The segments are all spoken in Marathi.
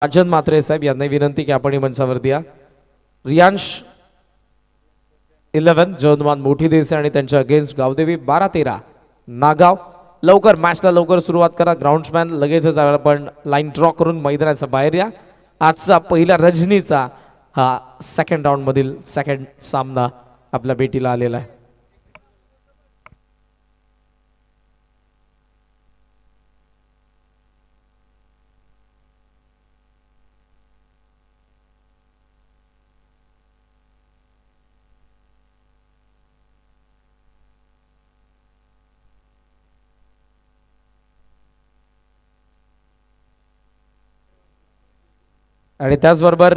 राजन मात्रे साहेब यांना विनंती की आपण मंचावरती या. रियांश 11 जवनमान मोठी देसाई आणि त्यांच्या अगेन्स्ट गावदेवी 12-13 नागाव. लवकर मॅचला लवकर सुरुवात करा. ग्राउंड्समॅन लगेचच आपण लाईन ड्रॉ करून मैदानाच्या बाहेर या. आजचा पहिला रजनीचा हा सेकंड राऊंड मधील सेकंड सामना आपल्या भेटीला आलेला आहे. आणि त्याचबरोबर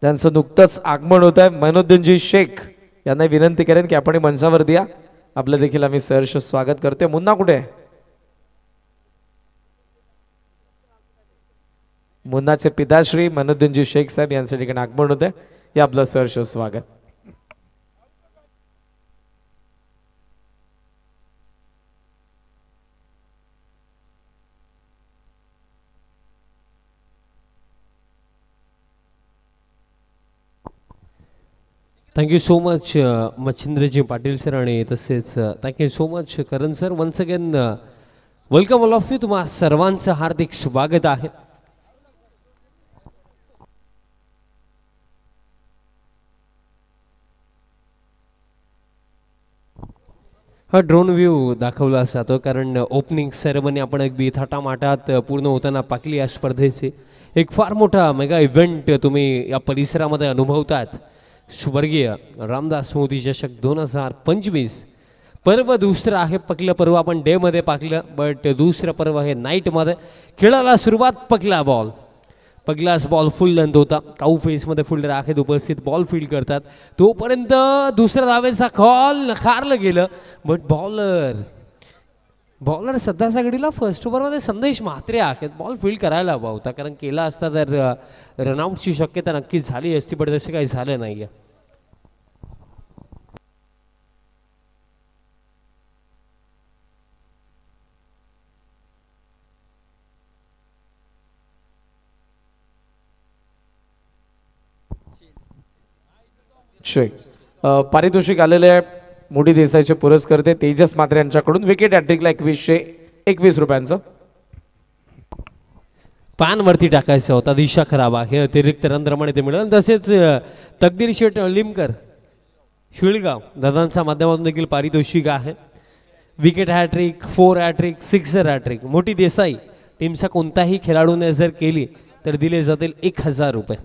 त्यांचं नुकतंच आगमन होत आहे. मनोद्दीनजी शेख यांना विनंती करेन की आपण मंचावरती या. आपलं देखील आम्ही सहर्ष स्वागत करते. मुन्ना कुठे आहे? मुन्नाचे पिताश्री मनोद्दीनजी शेख साहेब यांच्या ठिकाणी आगमन होत आहे. हे आपलं सहर्ष स्वागत. Thank you so much Machhindraji Patil sir आणि तसेच thank you so much Karan sir. Once again welcome all of you. तुम्हा सर्वांचं हार्दिक स्वागत आहे. हा ड्रोन व्ह्यू दाखवला जातो कारण ओपनिंग सेरेमनी आपण अगदी थाटामाटात पूर्ण होताना पाकली. या स्पर्धेचे एक फार मोठा मेगा इव्हेंट तुम्ही या परिसरामध्ये अनुभवतात. स्वर्गीय रामदास मोदी चषक 2025 पर्व दुसरं आहे. पहिलं पर्व आपण डे मध्ये पाकलं, बट दुसरं पर्व हे नाईट मध्ये. खेळाला सुरुवात पहिला बॉल. पहिलाच बॉल फुल लेंथ होता. काऊ फेसमध्ये फुल्डर आहेत उपस्थित, बॉल फील्ड करतात. तोपर्यंत दुसऱ्या धावेचा कॉल नकारलं गेलं, बट बॉलर सध्याच्या घडीला फर्स्ट ओव्हरमध्ये संदेश म्हात्रे आहेत. बॉल फील्ड करायला हवा होता, कारण केला असता तर रनआउटची शक्यता नक्कीच झाली असती, पण तसं काही झालं नाही आहे. पारितोषिक आलेले आहे. मोठी देसाईचे पुरस्कर्ते तेजस मात्रे यांच्याकडून विकेट हॅट्रिकला 2121 रुपयांचं. पॅनवरती टाकायचं होता. दिशा खराब आहे. अतिरिक्त रनप्रमाणे ते मिळेल. तसेच तकदीर शेठ लिमकर शिळगाव दादांच्या माध्यमातून देखील पारितोषिक आहे. Wicket hat trick, 4 hat trick, 6 hat trick. मोठी देसाई टीमचा कोणताही खेळाडूने जर केली तर दिले जातील 1000 रुपये.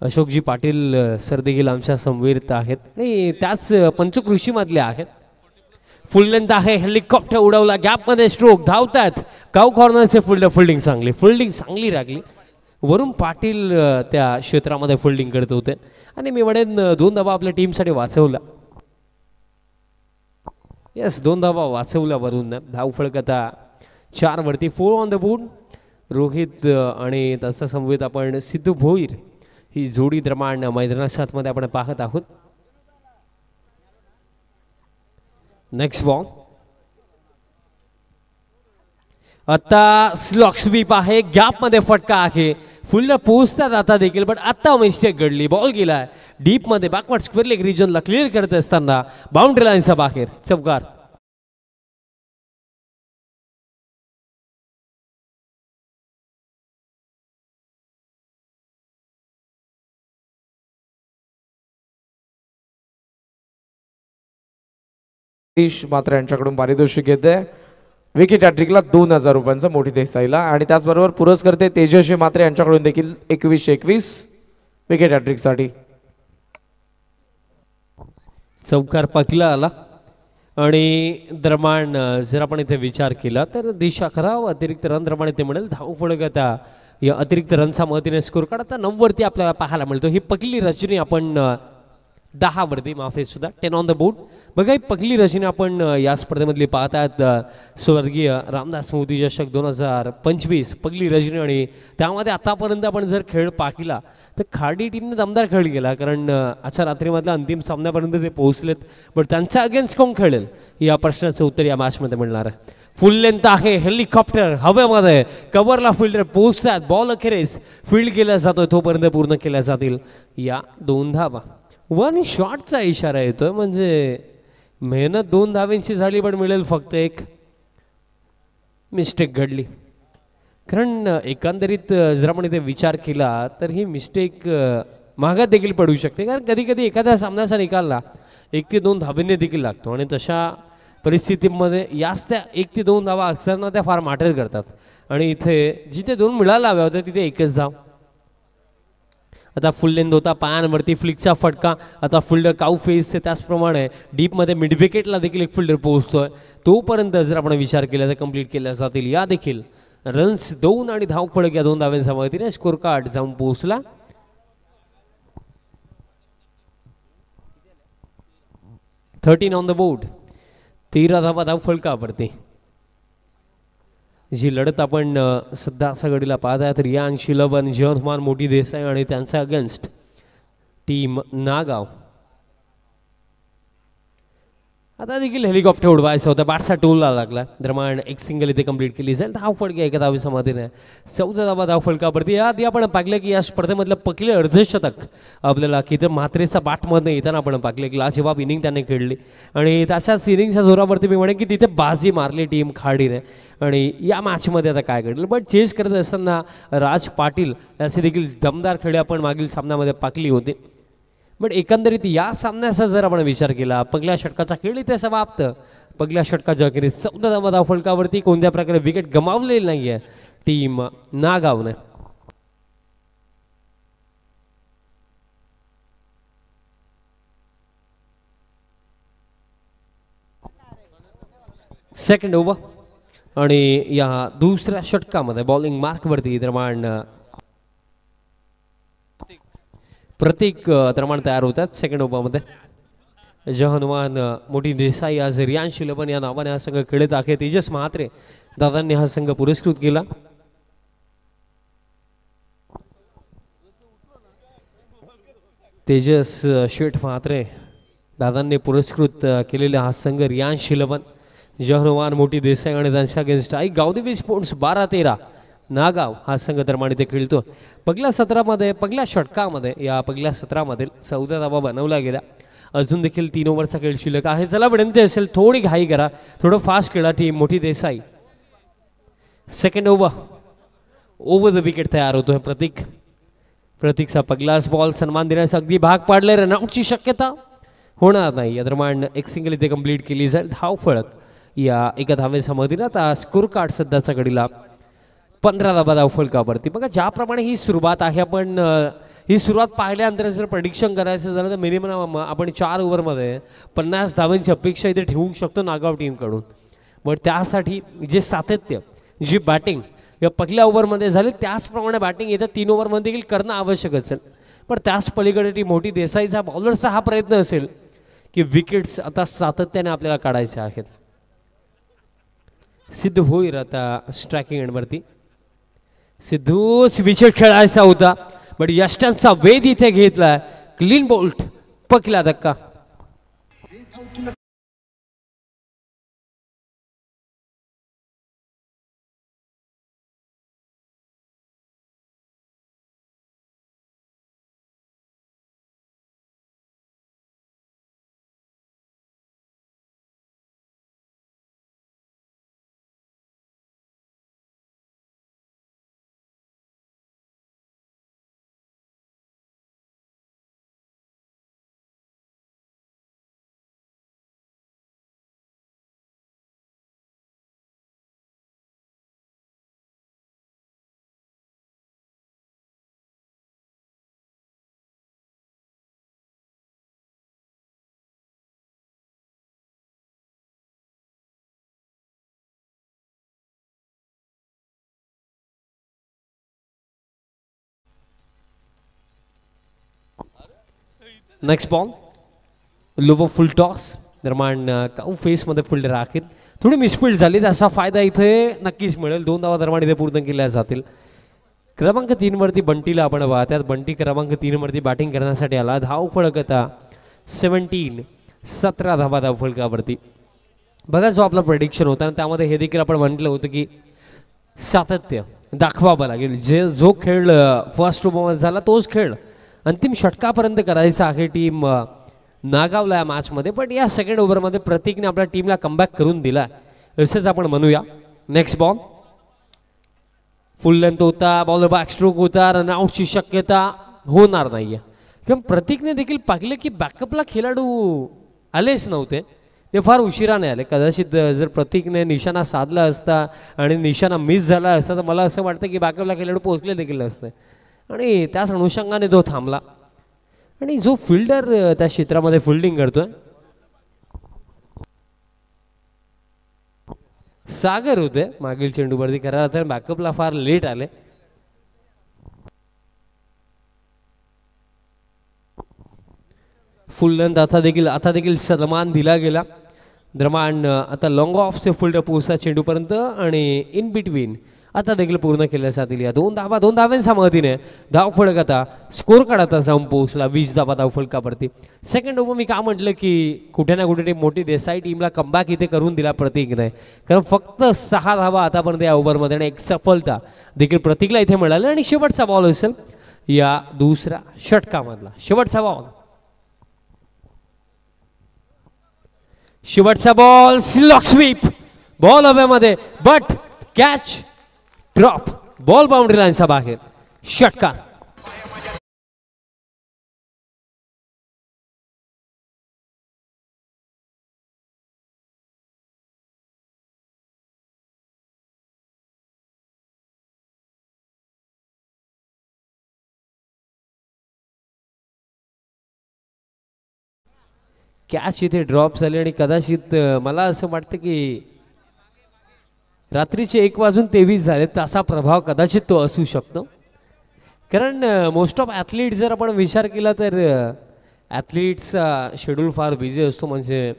अशोकजी पाटील सर देखील आमच्या समवेत आहेत आणि त्याच पंचकृषीमधले आहेत. फुल लेंथ आहे. हेलिकॉप्टर उडवला, गॅपमध्ये स्ट्रोक, धावतात. काऊ कॉर्नरचे फिल्डिंग चांगली लागली. वरून पाटील त्या क्षेत्रामध्ये फिल्डिंग करत होते आणि मी म्हणेन 2 धावा आपल्या टीमसाठी वाचवला. येस, 2 धावा वाचवल्या वरून. धाव फळकता 4 वरती. 4 ऑन द बोर्ड. रोहित आणि त्याचा समवेत आपण सिद्धू भोईर ही जोडी दरम्यान मैदानाच्या आतमध्ये आपण पाहत आहोत. Next ball. आता स्लॉक स्वीप आहे. गॅप मध्ये फटका आहे. फुल पोहोचतात आता देखील, पण आता मिस्टेक घडली. बॉल गेलाय डीप मध्ये. बॅकवर्ड स्क्वेअर लेग रिजनला क्लिअर करत असताना बाउंड्री लाईनच्या बाहेर. चौकार. मात्र यांच्याकडून पारितोषिक येते. विकेट हॅट्रिकला 2000 रुपयांचा मोठी देसाईला. आणि त्याचबरोबर पुरस्कर्ते तेजस्वी मात्रे यांच्याकडून देखील 2121 विकेट हॅट्रिक साठी. चौकार पकला आला आणि दरम्यान जर आपण इथे विचार केला तर दिशा खराब. अतिरिक्त रन प्रमाणे ते मिळेल. धाव फळकता या अतिरिक्त रनच्या मदतीने स्कोर कार्ड आता 9 वरती आपल्याला पाहायला मिळतो. ही पहिली रचनी आपण 10 वरती माफी सुद्धा 10 ऑन द बोर्ड. बघा, ही पहिली रचना आपण या स्पर्धेमधली पाहतात. स्वर्गीय रामदास मोदी चषक 2025 पहिली रचनी. आणि त्यामध्ये आतापर्यंत आपण जर खेळ पाहिला तर खाडी टीमने दमदार खेळ केला, कारण आजच्या रात्रीमधल्या अंतिम सामन्यापर्यंत ते पोहोचलेत. बट त्यांच्या अगेन्स्ट कोण खेळेल या प्रश्नाचं उत्तर या मॅचमध्ये मिळणार आहे. फुल लेंथ आहे, हेलिकॉप्टर हवेमध्ये, कव्हरला फिल्डर पोहोचतात, बॉल अखेरीस फील्ड केला जातोय तोपर्यंत पूर्ण केल्या जातील या 2 धावा. वन शॉटचा इशारा येतोय, म्हणजे मेहनत 2 धावांची झाली पण मिळेल फक्त एक. मिस्टेक घडली, कारण एकंदरीत जर आपण इथे विचार केला तर ही मिस्टेक महागात देखील पडू शकते, कारण कधी कधी एखाद्या सामन्याचा निकालला 1 ते 2 धाबेने देखील लागतो आणि तशा परिस्थितीमध्ये याच त्या 1 ते 2 धावा असताना त्या फार मॅटर करतात. आणि इथे जिथे 2 मिळायला हव्या होत्या तिथे 1च धाव. आता फुल लेंथ होता, पायांवरती फ्लिकचा फटका, आता फिल्डर काऊ फेसचे त्याचप्रमाणे डीपमध्ये मिड विकेटला देखील एक फिल्डर पोहोचतोय, तोपर्यंत जर आपण विचार केला तर कंप्लीट केल्या जातील या देखील रन्स. 2 आणि धाव फळक या 2 धाव्यांच्या मदतीने स्कोर कार्ड जाऊन पोहोचला. 13 ऑन द बोर्ड. 13 धावा धाव फलकावरती. जी लढत आपण सध्या घडीला पाहत आहे तर रियान शिलवन, जयंतमान मोठी देसाई आणि त्यांच्या अगेन्स्ट टीम नागाव. आता देखील हेलिकॉप्टर उडवायचा होता, बॅटचा टोलला लागला दरम्यान एक सिंगल इथे कंप्लीट केली जाईल. धाव फळके एका धावेच्या मदतीने 14 धावा धाव फलकावरती. याआधी आपण पाहिलं की या स्पर्धेमधलं पहिले अर्धशतक आपल्याला की तर म्हात्रेचा बॅटमध्ये येताना आपण पाहिलं की लाजवाब इनिंग त्याने खेळली आणि त्याच्याच इनिंगच्या जोरावरती मी म्हणेन की तिथे बाजी मारली टीम खाडीने. आणि या मॅचमध्ये आता काय घडलं, बट चेस करत असताना राज पाटील याचे देखील दमदार खेळी आपण मागील सामन्यामध्ये पाकली होती. बट एकंदरीत या सामन्याचा जर आपण विचार केला, पहिल्या षटकाचा खेळ इथे समाप्त. पहिल्या षटकाच्या अखेरीस 14 धावा धाव फलकावरती. कोणत्या प्रकारे विकेट गमावलेली नाहीये टीम नागावने. सेकंड ओव्हर आणि या दुसऱ्या षटकामध्ये बॉलिंग मार्कवरती दरम्यान प्रतीक दरम्यान तयार होतात. सेकंड ओव्हरमध्ये जहनुमान मोठी देसाई, आज रियान शिलवन या नावाने हा संघ खेळत आहे. तेजस म्हात्रे दादांनी हा संघ पुरस्कृत केला. तेजस शेठ म्हात्रे दादांनी पुरस्कृत केलेला हा संघ रियान शिलवन, जहनुमान मोठी देसाई आणि त्यांच्या अगेन्स्ट आई गावदेवी स्पोर्ट्स 12-13 नागाव हा संघ दरम्यान इथे खेळतो. पहिल्या सत्रामध्ये पहिल्या षटकामध्ये या पहिल्या सत्रामध्ये 14 धावा बनवल्या गेल्या. अजून देखील 3 ओव्हरचा खेळ शिल्लक आहे. चला विनंती असेल थोडी घाई करा, थोडं फास्ट खेळा टीम मोठी Desai. Second over the wicket तयार होतोय प्रतीकचा पहिलाच बॉल सन्मान देण्याचा अगदी भाग पाडले. रनआउटची शक्यता होणार नाही. या दरम्यान एक सिंगल इथे कंप्लीट केली जाईल. धाव फळक या एका धावेच्या मधील. आता स्कोर कार्ड सध्याच्या घडीला 15 धावा धाव फलकावरती. बघा ज्याप्रमाणे ही सुरुवात आहे, आपण ही सुरुवात पाहिल्यानंतर जर प्रेडिक्शन करायचं झालं तर मिनिमम आपण 4 ओव्हरमध्ये 50 धावांची अपेक्षा इथे ठेवू शकतो नागाव टीमकडून. बट त्यासाठी जे सातत्य, जी बॅटिंग या पहिल्या ओव्हरमध्ये झाली त्याचप्रमाणे बॅटिंग येत्या 3 ओव्हरमध्ये देखील करणं आवश्यक असेल. पण त्याच पलीकडे टी मोठी देसाईचा बॉलरचा हा प्रयत्न असेल की विकेट्स आता सातत्याने आपल्याला काढायचे आहेत. सिद्धू होईल आता स्ट्रायकिंग एंडवरती. सिद्धूच विकेट खेळायचा होता बट यष्टांचा वेध इथे घेतलाय. क्लीन बोल्ट, पहिला धक्का. नेक्स्ट बॉल लोवर फुल टॉस दरम्यान काऊ फेसमध्ये फिल्डर आहेत. थोडी मिसफिल्ड झाली, त्याचा फायदा इथे नक्कीच मिळेल. 2 धावा दरम्यान इथे पूर्ण केल्या जातील. क्रमांक 3 वरती बंटीला आपण पाहतात. बंटी क्रमांक 3 वरती बॅटिंग करण्यासाठी आला. धाव फळक आता 17 धावा धाव फलकावरती. बघा जो आपला प्रेडिक्शन होता आणि त्यामध्ये हे देखील आपण म्हटलं होतं की सातत्य दाखवावं लागेल. जो खेळ फर्स्ट ओव्हरमध्ये झाला तोच खेळ अंतिम षटकापर्यंत करायचा आहे टीम नागावला या मॅचमध्ये. पण या सेकंड ओव्हरमध्ये प्रतीकने आपल्या टीमला कमबॅक करून दिला असंच आपण म्हणूया. नेक्स्ट बॉल फुल लेंथ होता, बॉल बॅक स्ट्रोक होता, रनआउटची शक्यता होणार नाहीये. किंवा प्रतीकने देखील पाहिलं की बॅकअपला खेळाडू आलेच नव्हते, ते फार उशिराने आले. कदाचित जर प्रतीकने निशाणा साधला असता आणि निशाणा मिस झाला असता तर मला असं वाटतं की बॅकअपला खेळाडू पोहोचले देखील नसते आणि त्याच अनुषंगाने तो थांबला. आणि जो फिल्डर त्या क्षेत्रामध्ये फिल्डिंग करतोय सागर होते मागील चेंडूवरती, खऱ्या अर्थाने बॅकअपला फार लेट आले. फुल लेंथ आता देखील सन्मान दिला गेला. दरम्यान आता लॉंग ऑफचे फुल्ड पोहोचला चेंडूपर्यंत आणि इन बिटवीन आता देखील पूर्ण केल्या जातील. या दोन धाव्यांच्या मदतीने धाव फळक आता स्कोर कार्ड आता जाऊन पोहोचला 20 धावा धाव फलकावरती. सेकंड ओव्हर मी का म्हटलं की कुठे ना कुठे मोठी देसाई टीमला कमबॅक इथे करून दिला प्रतीकने, कारण फक्त 6 धावा आतापर्यंत या ओव्हरमध्ये आणि एक सफलता देखील प्रतीकला इथे मिळाली. आणि शेवटचा बॉल असेल या दुसऱ्या षटकामधला शेवटचा बॉल. शेवटचा बॉल स्लॉक स्वीप, बॉल हवेमध्ये but catch drop, ball boundary लाईनच्या बाहेर, षटकार. कॅच इथे ड्रॉप झाली आणि कदाचित मला असं वाटतं की रात्रीचे 1:23 झाले त्याचा प्रभाव कदाचित तो असू शकतो. कारण मोस्ट ऑफ ॲथलीट जर आपण विचार केला तर ॲथलीट्सचा शेड्यूल फार बिझी असतो. म्हणजे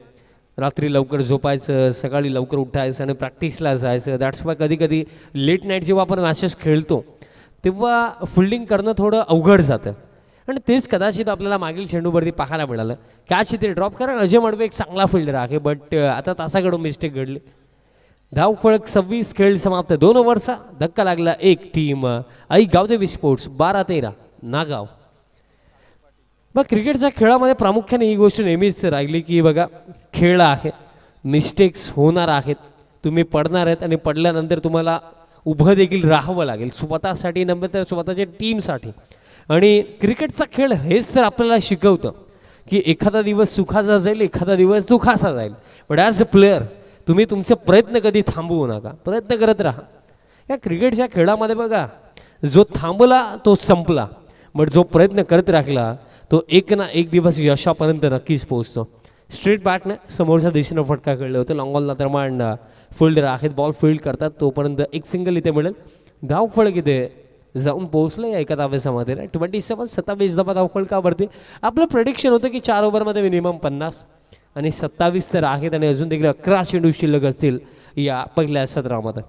रात्री लवकर झोपायचं, सकाळी लवकर उठायचं आणि प्रॅक्टिसला जायचं. दॅट्स वाय कधी कधी लेट नाईट जेव्हा आपण मॅचेस खेळतो तेव्हा फिल्डिंग करणं थोडं अवघड जातं. आणि तेच कदाचित आपल्याला मागील चेंडूवरती पाहायला मिळालं. कॅच इथे ड्रॉप, कारण अजय मडवे एक चांगला फिल्डर आहे बट आता तासाकडून मिस्टेक घडली. धाव फळक 26 खेळ समाप्त. 2 ओव्हरचा धक्का लागला. एक टीम आई गावदेवी स्पोर्ट्स 12-13 नागाव. बघ क्रिकेटच्या खेळामध्ये प्रामुख्याने ही गोष्ट नेहमीच राहिली की बघा खेळ आहे, मिस्टेक्स होणार आहेत, तुम्ही पडणार आहेत आणि पडल्यानंतर तुम्हाला उभं देखील राहावं लागेल स्वतःसाठी नंतर स्वतःच्या टीमसाठी. आणि क्रिकेटचा खेळ हेच तर आपल्याला शिकवतं की एखादा दिवस सुखाचा जाईल, एखादा दिवस दुखाचा जाईल. बट ॲज अ प्लेअर तुम्ही तुमचे प्रयत्न कधी थांबवू नका, प्रयत्न करत राहा. या क्रिकेटच्या खेळामध्ये बघा जो थांबला तो संपला, बट जो प्रयत्न करत राहिला तो एक ना एक दिवस यशापर्यंत नक्कीच पोहोचतो. स्ट्रेट बॅटने समोरच्या दिशेनं फटका खेळले होते. लॉंग ऑलला दरम्यान फिल्डर आहेत, बॉल फील्ड करतात तोपर्यंत एक सिंगल इथे मिळेल. धाव फळक इथे जाऊन पोहोचलं या एका धावेच्या मध्ये. 27 धावा धाव फलकावरती. आपलं प्रेडिक्शन होतं की 4 ओव्हरमध्ये मिनिमम 50 आणि 27 तर आहेत आणि अजून देखील 11 चेंडू शिल्लक असतील या पहिल्या सत्रामध्ये.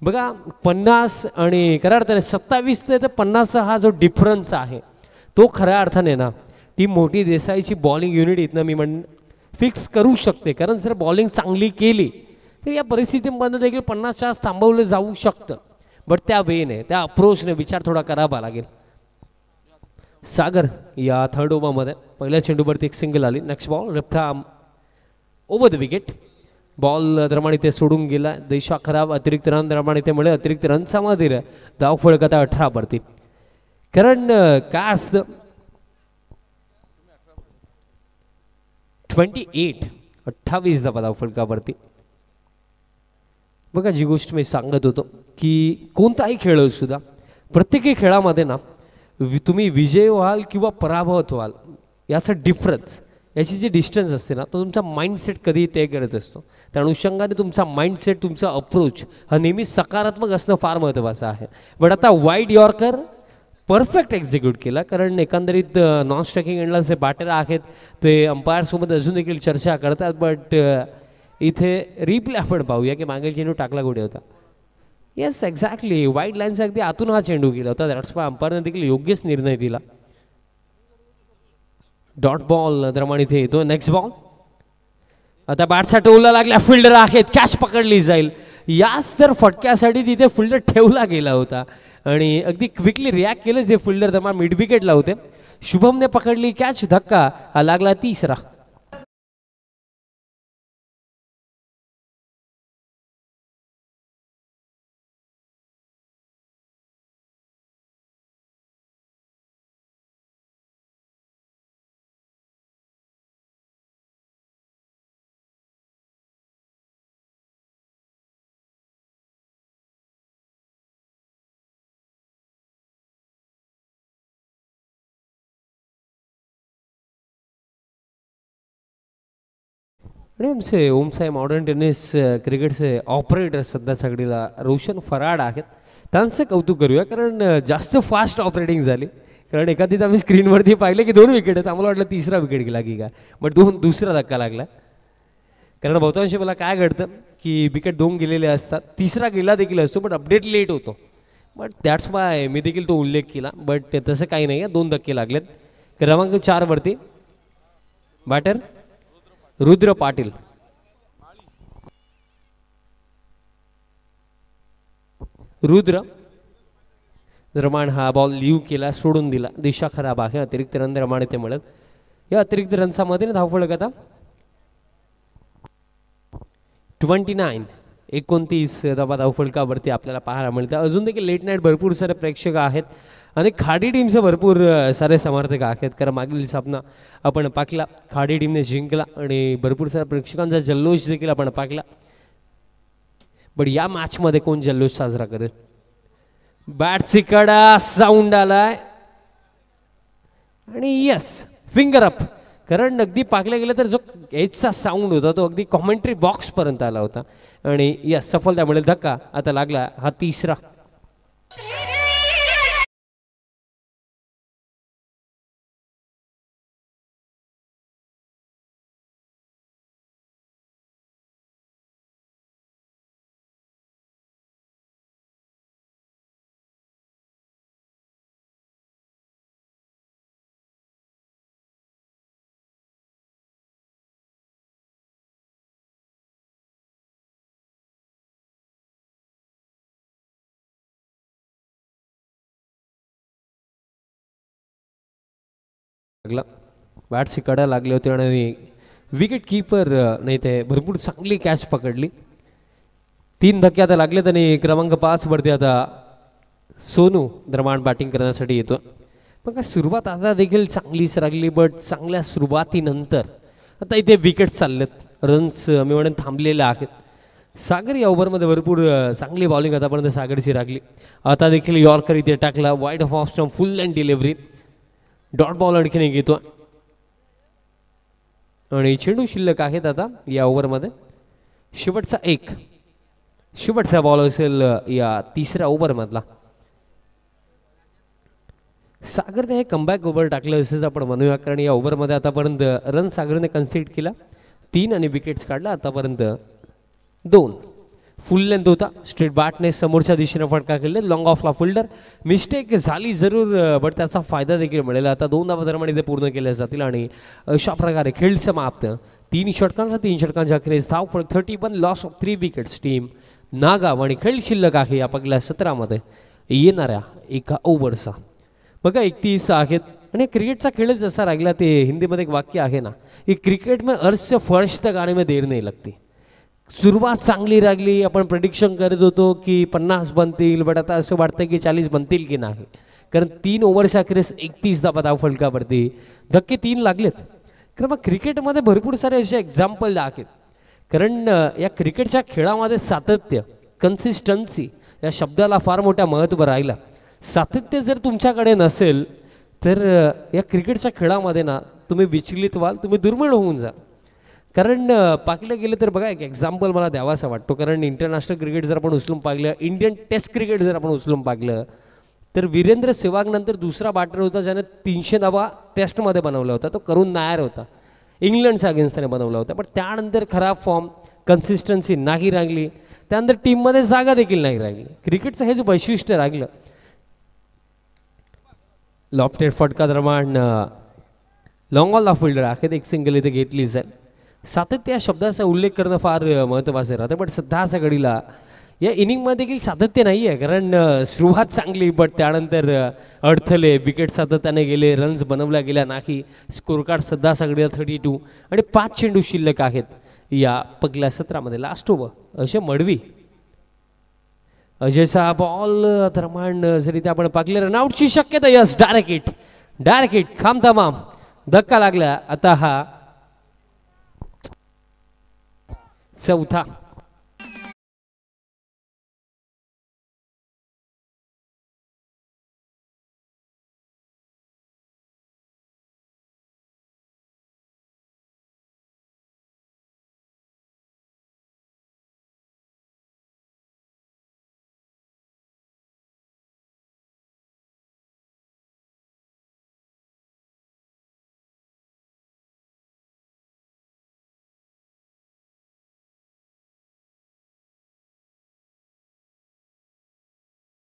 बघा 50 आणि खऱ्या अर्थाने 27 ते 50 हा जो डिफरन्स आहे तो खऱ्या अर्थाने ना ती मोठी देसाईची बॉलिंग युनिट इथनं मी फिक्स करू शकते. कारण जर बॉलिंग चांगली केली तर या परिस्थितीमध्ये देखील 50च्या थांबवलं जाऊ शकतं. बट त्या वेने त्या अप्रोचने विचार थोडा करावा लागेल. सागर या थर्ड ओव्हरमध्ये पहिल्या चेंडूवरती एक सिंगल आली. Next ball Rafta over the wicket. Ball दरम्यान इथे सोडून गेला. दिशा खराब. अतिरिक्त रन दरम्यान इथे मिळेल. अतिरिक्त रन समाधी धाव फळक आता 18 वरती. कारण काय असतं 28 धावा धाव फलकावरती. बघा जी गोष्ट मी सांगत होतो की कोणताही खेळ सुद्धा प्रत्येक खेळामध्ये ना तुम्ही विजय व्हाल किंवा पराभवत व्हाल याचा डिफरन्स, याची जी डिस्टन्स असते ना तो तुमचा माइंडसेट कधी ते करत असतो. त्या अनुषंगाने तुमचा माइंडसेट, तुमचा अप्रोच हा नेहमी सकारात्मक असणं फार महत्त्वाचं आहे. बट आता वाईड यॉर्कर परफेक्ट एक्झिक्यूट केला. कारण एकंदरीत नॉन स्ट्रायकिंग एंडला जे बॅटर आहेत ते अंपायरसोबत अजून देखील चर्चा करतात. बट इथे रिप्ले आपण पाहूया की मागील चेंडू टाकला कुठे होता. येस एक्झॅक्टली वाईड लाईनचा अगदी आतून हा चेंडू गेला होता. दॅट्स वाय अंपायरने देखील योग्यच निर्णय दिला. डॉट बॉल दरम्यान इथे येतो. नेक्स्ट बॉल आता बॅटचा टोला लागला, फिल्डर आहेत, कॅच पकडली जाईल. याच तर फटक्यासाठी तिथे फिल्डर ठेवला गेला होता आणि अगदी क्विकली रिॲक्ट केलं जे फिल्डर दमा मिड विकेटला होते. शुभमने पकडली कॅच, धक्का हा लागला तिसरा. आणि आमचे ओमसाई मॉडर्न टेनिस क्रिकेटचे ऑपरेटर सध्या सगळीला रोशन फराड आहेत. त्यांचं कौतुक करूया कारण जास्त फास्ट ऑपरेटिंग झाली. कारण एखादी आम्ही स्क्रीनवरती पाहिलं की 2 विकेट आहेत, आम्हाला वाटलं तिसरा विकेट गेला की काय, बट दुसरा धक्का लागला. कारण बहुतांशी मला काय घडतं की विकेट 2 गेलेले असतात, तिसरा गेला देखील असतो बट अपडेट लेट होतो. बट दॅट्स वाय मी देखील तो उल्लेख केला. बट तसं काही नाही आहे, 2 धक्के लागलेत. क्रमांक 4 वरती बॅटर रुद्र पाटील. रुद्र रमान हा बॉल लिव्ह केला, सोडून दिला, दिशा खराब आहे. अतिरिक्त रन रमान येथे मिळत. या अतिरिक्त रनचा मध्ये धावफलक आता 29 धावफलकावरती आपल्याला पाहायला मिळतं. अजून देखील लेट नाईट भरपूर सारे प्रेक्षक आहेत आणि खाडी टीमचे भरपूर सारे समर्थक आहेत. कारण मागील सामना आपण पाकला, खाडी टीमने जिंकला आणि भरपूर साऱ्या प्रेक्षकांचा जल्लोष देखील आपण पाकला. बट या मॅचमध्ये कोण जल्लोष साजरा करेल? बॅटची कडा, साऊंड आलाय आणि यस फिंगर अप. कारण अगदी पाकल्या गेलं तर जो एजचा साऊंड होता तो अगदी कॉमेंट्री बॉक्स पर्यंत आला होता आणि यस सफलता मिळेल. धक्का आता लागला हा तिसरा. बॅटची कडा लागली होती आणि विकेट कीपर नाही ते भरपूर चांगली कॅच पकडली. 3 धक्के आता लागलेत आणि क्रमांक 5 वरती आता सोनू दरम्यान बॅटिंग करण्यासाठी येतो. पण काय सुरुवात आता देखील चांगलीच लागली. बट चांगल्या सुरुवातीनंतर आता इथे विकेट चाललेत, रन्स मी म्हणून थांबलेले आहेत. सागर या ओव्हरमध्ये भरपूर चांगली बॉलिंग आतापर्यंत सागरची लागली. आता देखील यॉर्कर इथे टाकला, wide of off stump, full and delivery, dot ball आणखीन घेतो आणि चेंडू शिल्लक आहेत आता या ओव्हरमध्ये. शेवटचा बॉल असेल या तिसऱ्या ओव्हरमधला. सागरने हे कमबॅक ओव्हर टाकलं असंच आपण म्हणूया. कारण या ओव्हरमध्ये आतापर्यंत रन सागरने कन्सिड केला 3 आणि विकेट्स काढला आतापर्यंत 2. फुल लेंथ होता, स्ट्रेट बॅटने समोरच्या दिशेने फटका केले, लॉंग ऑफला फिल्डर. मिस्टेक झाली जरूर बट त्याचा फायदा देखील मिळेल. आता 2 धावा दरम्यान इथे पूर्ण केल्या जातील आणि अशा प्रकारे खेळ समाप्त. 3 षटकांच्या अखेरीस धावफलक 31, loss of 3 wickets team Nagaon आणि खेळ शिल्लक आहे या पहिल्या 17मध्ये येणाऱ्या एका ओव्हरचा. बघा 31 आहेत आणि क्रिकेटचा खेळच जसा राहिला. ते हिंदीमध्ये एक वाक्य आहे ना, की क्रिकेट में अर्ज से फर्श तक आने में देर नहीं लगती. सुरुवात चांगली लागली, आपण प्रेडिक्शन करत होतो की 50 बनतील, बट आता असं वाटतं की 40 बनतील की नाही. कारण 3 ओव्हरच्या अखेरीस 31 धावा धावफलकावरती धक्के 3 लागलेत. कारण मग क्रिकेटमध्ये भरपूर सारे असे एक्झाम्पल आहेत. कारण या क्रिकेटच्या खेळामध्ये सातत्य, कन्सिस्टन्सी या शब्दाला फार मोठा महत्त्व राहिला. सातत्य जर तुमच्याकडे नसेल तर या क्रिकेटच्या खेळामध्ये ना तुम्ही विचलित व्हाल, तुम्ही दुर्मिळ होऊन जा. कारण पाहिलं गेलं तर बघा एक एक्झाम्पल मला द्यावासा वाटतो. कारण इंटरनॅशनल क्रिकेट जर आपण उचलून पाहिलं, इंडियन टेस्ट क्रिकेट जर आपण उचलून पाहिलं तर वीरेंद्र सेहवाग नंतर दुसरा बॅटर होता ज्याने 300 धावा टेस्टमध्ये बनवला होता, तो करुण नायर होता. इंग्लंडच्या अगेन्स्टने बनवला होता. पण त्यानंतर खराब फॉर्म, कन्सिस्टन्सी नाही राहिली, त्यानंतर टीममध्ये जागा देखील नाही राहिली. क्रिकेटचं हे जे वैशिष्ट्य राहिलं. लॉफ्टेड फटका दरम्यान लॉंग ऑलला फिल्डर आहे, एक सिंगल इथे घेतली जाईल. सातत्य या शब्दाचा उल्लेख करणं फार महत्त्वाचं राहतं, पण सध्याच्या घडीला या इनिंगमध्ये देखील सातत्य नाही आहे. कारण सुरुवात चांगली, बट त्यानंतर अडथळे, विकेट सातत्याने गेले, रन्स बनवल्या गेल्या नाही. स्कोर कार्ड सध्याच्या घडीला 32 आणि 5 चेंडू शिल्लक आहेत या पहिल्या सत्रामध्ये. लास्ट ओव्हर असे मडवी, अजयचा बॉल दरम्यान जरी ते आपण पाकले रनआउटची शक्यता. यस, डायरेक्ट हिट खाम तमाम, धक्का लागला. आता हा चौथा.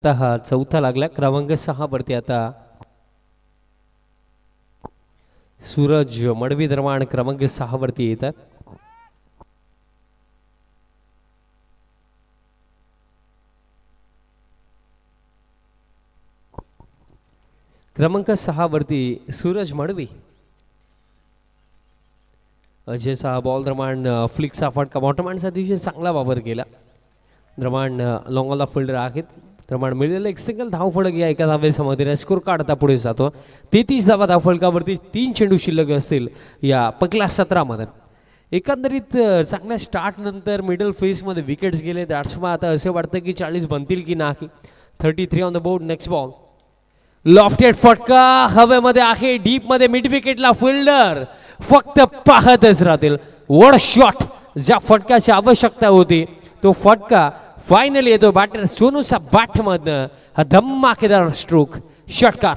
आता हा चौथा लागला. क्रमांक 6 वरती आता सूरज मडवी दरम्यान क्रमांक 6 वरती येतात. क्रमांक 6 वरती सूरज मडवी. अजयचा बॉल दरम्यान फ्लिकचा फटका, बॉटमहँडचा अतिशय चांगला वापर केला. दरम्यान लॉंग ऑल फिल्डर आहेत. दरम्यान मिळलेलं एक सिंगल धाव फलक या एका धावेसमध्ये स्कोर कार्ड आता पुढे जातो. 33 धावा धाव फलकावरती 3 चेंडू शिल्लक असतील या पहिल्या सत्रामध्ये. एकंदरीत चांगल्या स्टार्ट नंतर मिडल फेसमध्ये विकेट्स गेले. दॅट्समॅन आता असं वाटतं की 40 बनतील की नाही. 33 on the board. Next ball, lofted फटका हवेमध्ये आहे, डीप मध्ये मिड विकेटला फिल्डर फक्त पाहतच राहतील. वॉट शॉट, ज्या फटक्याची आवश्यकता होती तो फटका फायनली येतो बॅटर सोनूचा बॅट मधनं. हा धमाकेदार स्ट्रोक, षटकार.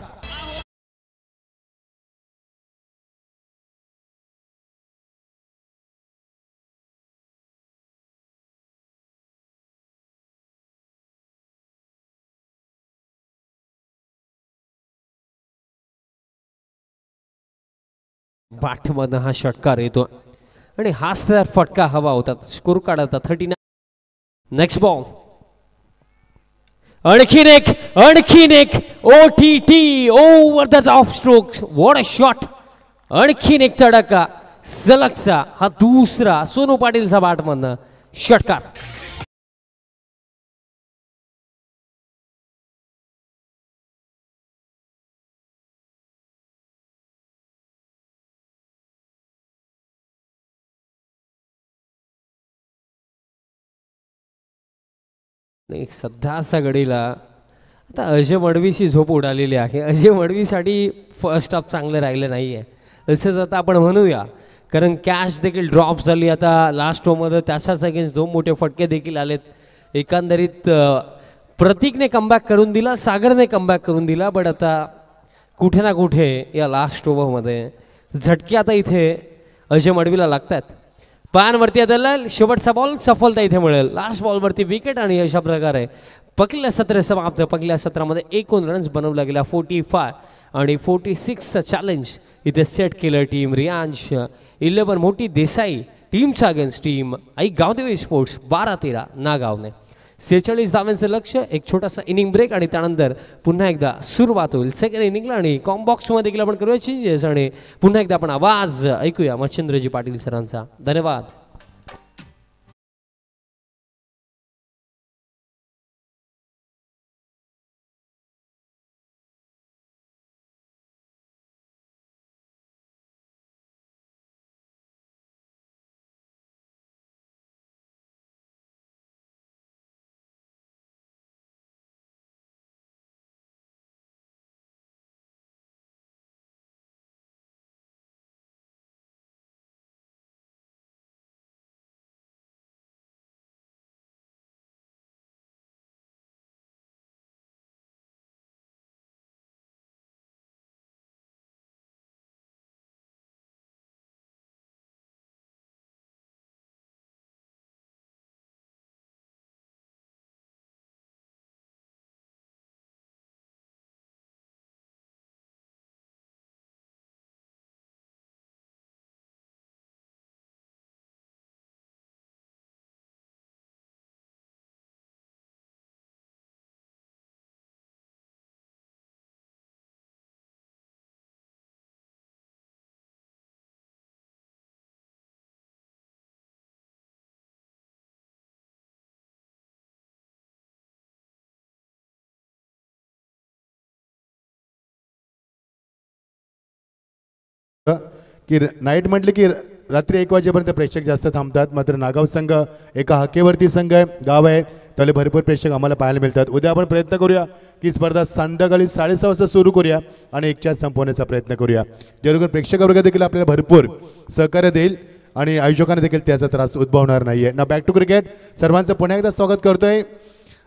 बॅटमधनं हा षटकार येतो आणि हाच तर फटका हवा होता. स्कोर काढता 39. नेक्स्ट बॉल, आणखीन एक OTT over the top strokes. What a shot, आणखीन एक तडका सलगचा. हा दुसरा सोनू पाटीलचा बॅटमधनं षटकार. नाही, सध्याच्या घडीला आता अजय मडवीची झोप उडालेली आहे. अजय मडवीसाठी फर्स्ट हाफ चांगलं राहिलं नाही आहे तसंच आता आपण म्हणूया. कारण कॅश देखील ड्रॉप झाली आता लास्ट ओव्हरमध्ये. त्याच्याच अगेन्स्ट 2 मोठे फटके देखील आलेत. एकंदरीत प्रतीकने कमबॅक करून दिला, सागरने कमबॅक करून दिला. बट आता कुठे ना कुठे या लास्ट ओव्हरमध्ये झटके आता इथे अजय मडवीला लागतात. पायांवरती आता शेवटचा बॉल सफलता इथे मिळेल. लास्ट बॉलवरती विकेट आणि अशा प्रकारे पहिल्या सत्र समाप्त. पहिल्या सत्रामध्ये 1 रन्स बनवला गेला. 45 आणि 46चं चॅलेंज इथे सेट केलं टीम रियांश 11 मोठी देसाई टीमच्या अगेन्स्ट टीम आई गावदेवी स्पोर्ट्स 12-13 नागावने. 46 धावांचं लक्ष. एक छोटासा इनिंग ब्रेक आणि त्यानंतर पुन्हा एकदा सुरुवात होईल सेकंड इनिंगला. आणि कॉम्बॉक्समध्ये देखील आपण करूया चेंजेस आणि पुन्हा एकदा आपण आवाज ऐकूया मच्छिंद्रजी पाटील सरांचा. धन्यवाद. की नाईट म्हटले की रात्री 1 वाजेपर्यंत प्रेक्षक जास्त थांबतात, मात्र नागाव संघ एका हकेवरती संघ आहे, गाव आहे, त्याला भरपूर प्रेक्षक आम्हाला पाहायला मिळतात. उद्या आपण प्रयत्न करूया की स्पर्धा संध्याकाळी 6:30 वाजता सुरू करूया आणि 1च्या संपवण्याचा प्रयत्न करूया, जेणेकरून प्रेक्षक वर्ग देखील आपल्याला भरपूर सहकार्य देईल आणि आयोजकांना देखील त्याचा त्रास उद्भवणार नाही आहे. ना बॅक टू क्रिकेट, सर्वांचं पुन्हा एकदा स्वागत करतोय.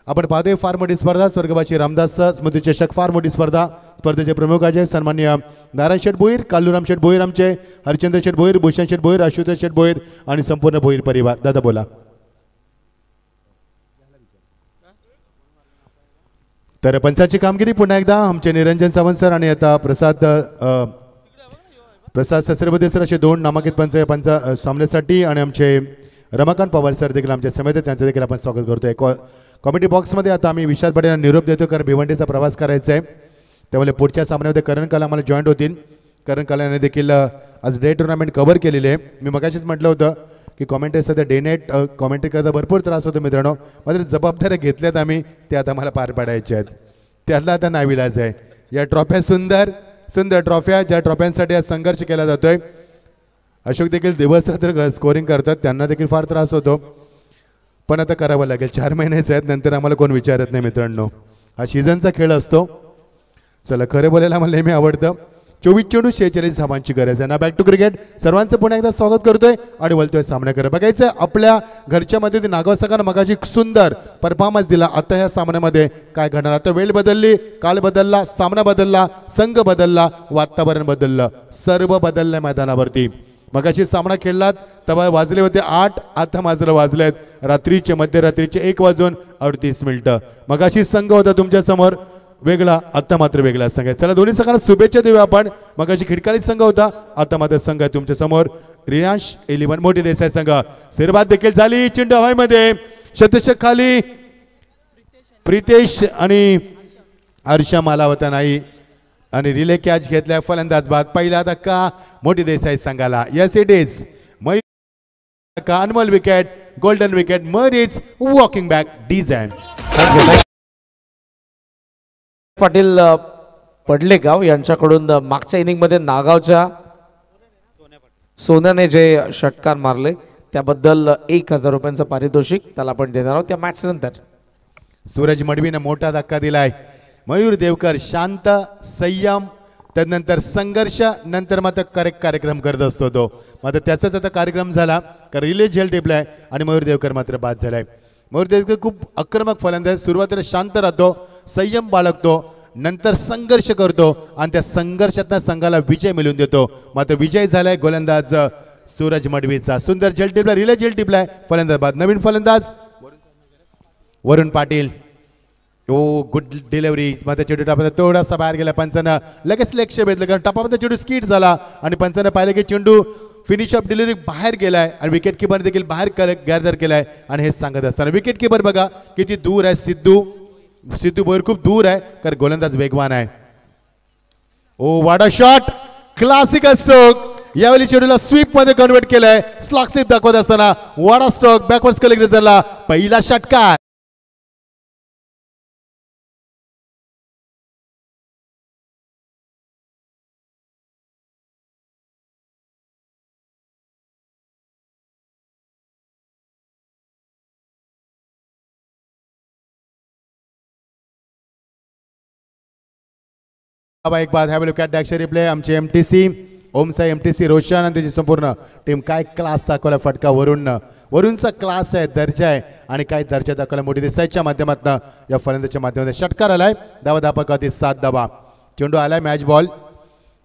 आपण पाहतोय फार मोठी स्पर्धा, स्वर्गवासी रामदास स्मृती चषक, फार मोठी स्पर्धा. स्पर्धेचे प्रमुख आहे सन्माननीय नारायण शेठ भोईर, कालूराम शेठ भोईर, आमचे हरिचंद्र शेठ भोईर, भूषण शेठ भोईर, आशुतोष शेठ भोईर आणि संपूर्ण भोईर परिवार. दादा बोला. तर पंचाची कामगिरी पुन्हा एकदा आमचे निरंजन सावंत सर आणि आता प्रसाद सस्त्रपती सर असे 2 नामांकित पंच सामन्यासाठी आणि आमचे रमाकांत पवार सर देखील आमच्या समेत, त्यांचं देखील आपण स्वागत करतोय. कॉमेडी बॉक्समध्ये आता आम्ही विशाल पटेल निरोप देतो, कारण भिवंडीचा प्रवास करायचा आहे, त्यामुळे पुढच्या सामन्यामध्ये करण कला आम्हाला जॉईंट होतील. करण कलाने देखील आज डे टुर्नामेंट कव्हर केलेले आहे. मी मगाशीच म्हटलं होतं की कॉमेंट्री सध्या डे नाईट कॉमेंट्री करता भरपूर त्रास होतो मित्रांनो, मात्र जबाबदाऱ्या घेतल्यात आम्ही, ते आता मला पार पाडायच्या आहेत, त्यातला आता नाविलाज आहे. या ट्रॉफ्या सुंदर सुंदर ट्रॉफ्या, ज्या ट्रॉफ्यांसाठी आज संघर्ष केला जातोय. अशोक देखील दिवस रात्र स्कोरिंग करतात, त्यांना देखील फार त्रास होतो, पण आता करावं लागेल. 4 महिनेच आहेत, नंतर आम्हाला कोण विचारत नाही मित्रांनो, हा सीझनचा खेळ असतो. चला, खरं बोलायला मला नेहमी आवडतं. 24 चेंडू 46 धावांची गरज आहे. ना बॅक टू क्रिकेट, सर्वांचं पुन्हा एकदा स्वागत करतोय आणि बोलतोय सामन्याकडे. बघायचं आपल्या घरच्या मध्ये ते नागाव संघानं मगाशी सुंदर परफॉर्मन्स दिला. आता ह्या सामन्यामध्ये काय घडणार? आता वेळ बदलली, काळ बदलला, सामना बदलला, संघ बदलला, वातावरण बदललं, सर्व बदललंय मैदानावरती. मगाशी सामना खेळलात तेव्हा वाजले होते 8, आता मात्र वाजलेत रात्रीचे मध्यरात्रीचे 1:38. मगाशी संघ होता तुमच्या समोर वेगळा, आता मात्र वेगळा संघ आहे. चला, दोन्ही संघांना शुभेच्छा देऊया आपण. मगाशी खिडकाळी संघ होता, आता मात्र संघ आहे तुमच्या समोर. रियांश 11 मोठी देसाई संघ. सिरबाद देखील झाली, चेंडू हवेमध्ये, शतशक खाली, प्रितेश आणि हर्षा मालावता नाही आणि रिले कॅच घेतलाय. फलंदाज बाद, पहिला धक्का मोठी देसाई संघाला. Yes it is. Anmol wicket, golden wicket, मरीज walking back design. Patil Padalegaon यांच्याकडून मागच्या इनिंगमध्ये नागावच्या सोन्याने जे षटकार मारले त्याबद्दल 1000 रुपयांचं पारितोषिक त्याला आपण देणार आहोत त्या मॅच नंतर. सूरज मडवीने मोठा धक्का दिलाय. मयूर देवकर शांत, संयम, त्यानंतर संघर्ष, नंतर मात्र करेक्ट कार्यक्रम करत असतो तो. मात्र त्याचाच आता कार्यक्रम झाला, कारण रिले झेल टिपलाय आणि मयूर देवकर मात्र बाद झालाय. मयूर देवकर खूप आक्रमक फलंदाज, सुरुवातीला शांत राहतो, संयम बाळगतो, नंतर संघर्ष करतो आणि त्या संघर्षातनं संघाला विजय मिळवून देतो. मात्र विजय झालाय गोलंदाज सूरज मडवीचा. सुंदर झेल टिपला, रिले झेल टिपलाय, फलंदाज बाद. नवीन फलंदाज वरुण पाटील. ओ गुड डिलिव्हरी, मात्र चेंडू टापाचा थोडासा बाहेर गेला. पंचानं लगेच लक्ष भेटलं, कारण टपामध्ये चेंडू स्किट झाला आणि पंचानं पाहिलं की चेंडू फिनिश ऑफ डिलिव्हरी बाहेर गेलाय आणि विकेट किपर देखील बाहेर गॅदर केलाय. आणि हे सांगत असताना विकेट किपर बघा किती दूर आहे. सिद्धू भोईर खूप दूर आहे, कारण गोलंदाज वेगवान आहे. ओ वाडा शॉट, क्लासिकल स्ट्रोक. यावेळी चेंडूला स्वीप मध्ये कन्वर्ट केलाय. स्लॉक स्लिप दाखवत असताना वाडा स्ट्रोक बॅकवर्ड कलेक्ट झाला. पहिला षटकार. एक बाद. Have look at the action replay. आमचे MTC ओमसाई, MTC रोशन आणि त्याची संपूर्ण टीम काय क्लास दाखवला. फटका वरूनचा क्लास आहे, दर्जा आहे आणि काय दर्जा दाखवला मोठी देसाईच्या माध्यमातून. या फलंदाच्या माध्यमातून षटकार आलाय. धावा 7 धावा. चेंडू आलाय match ball.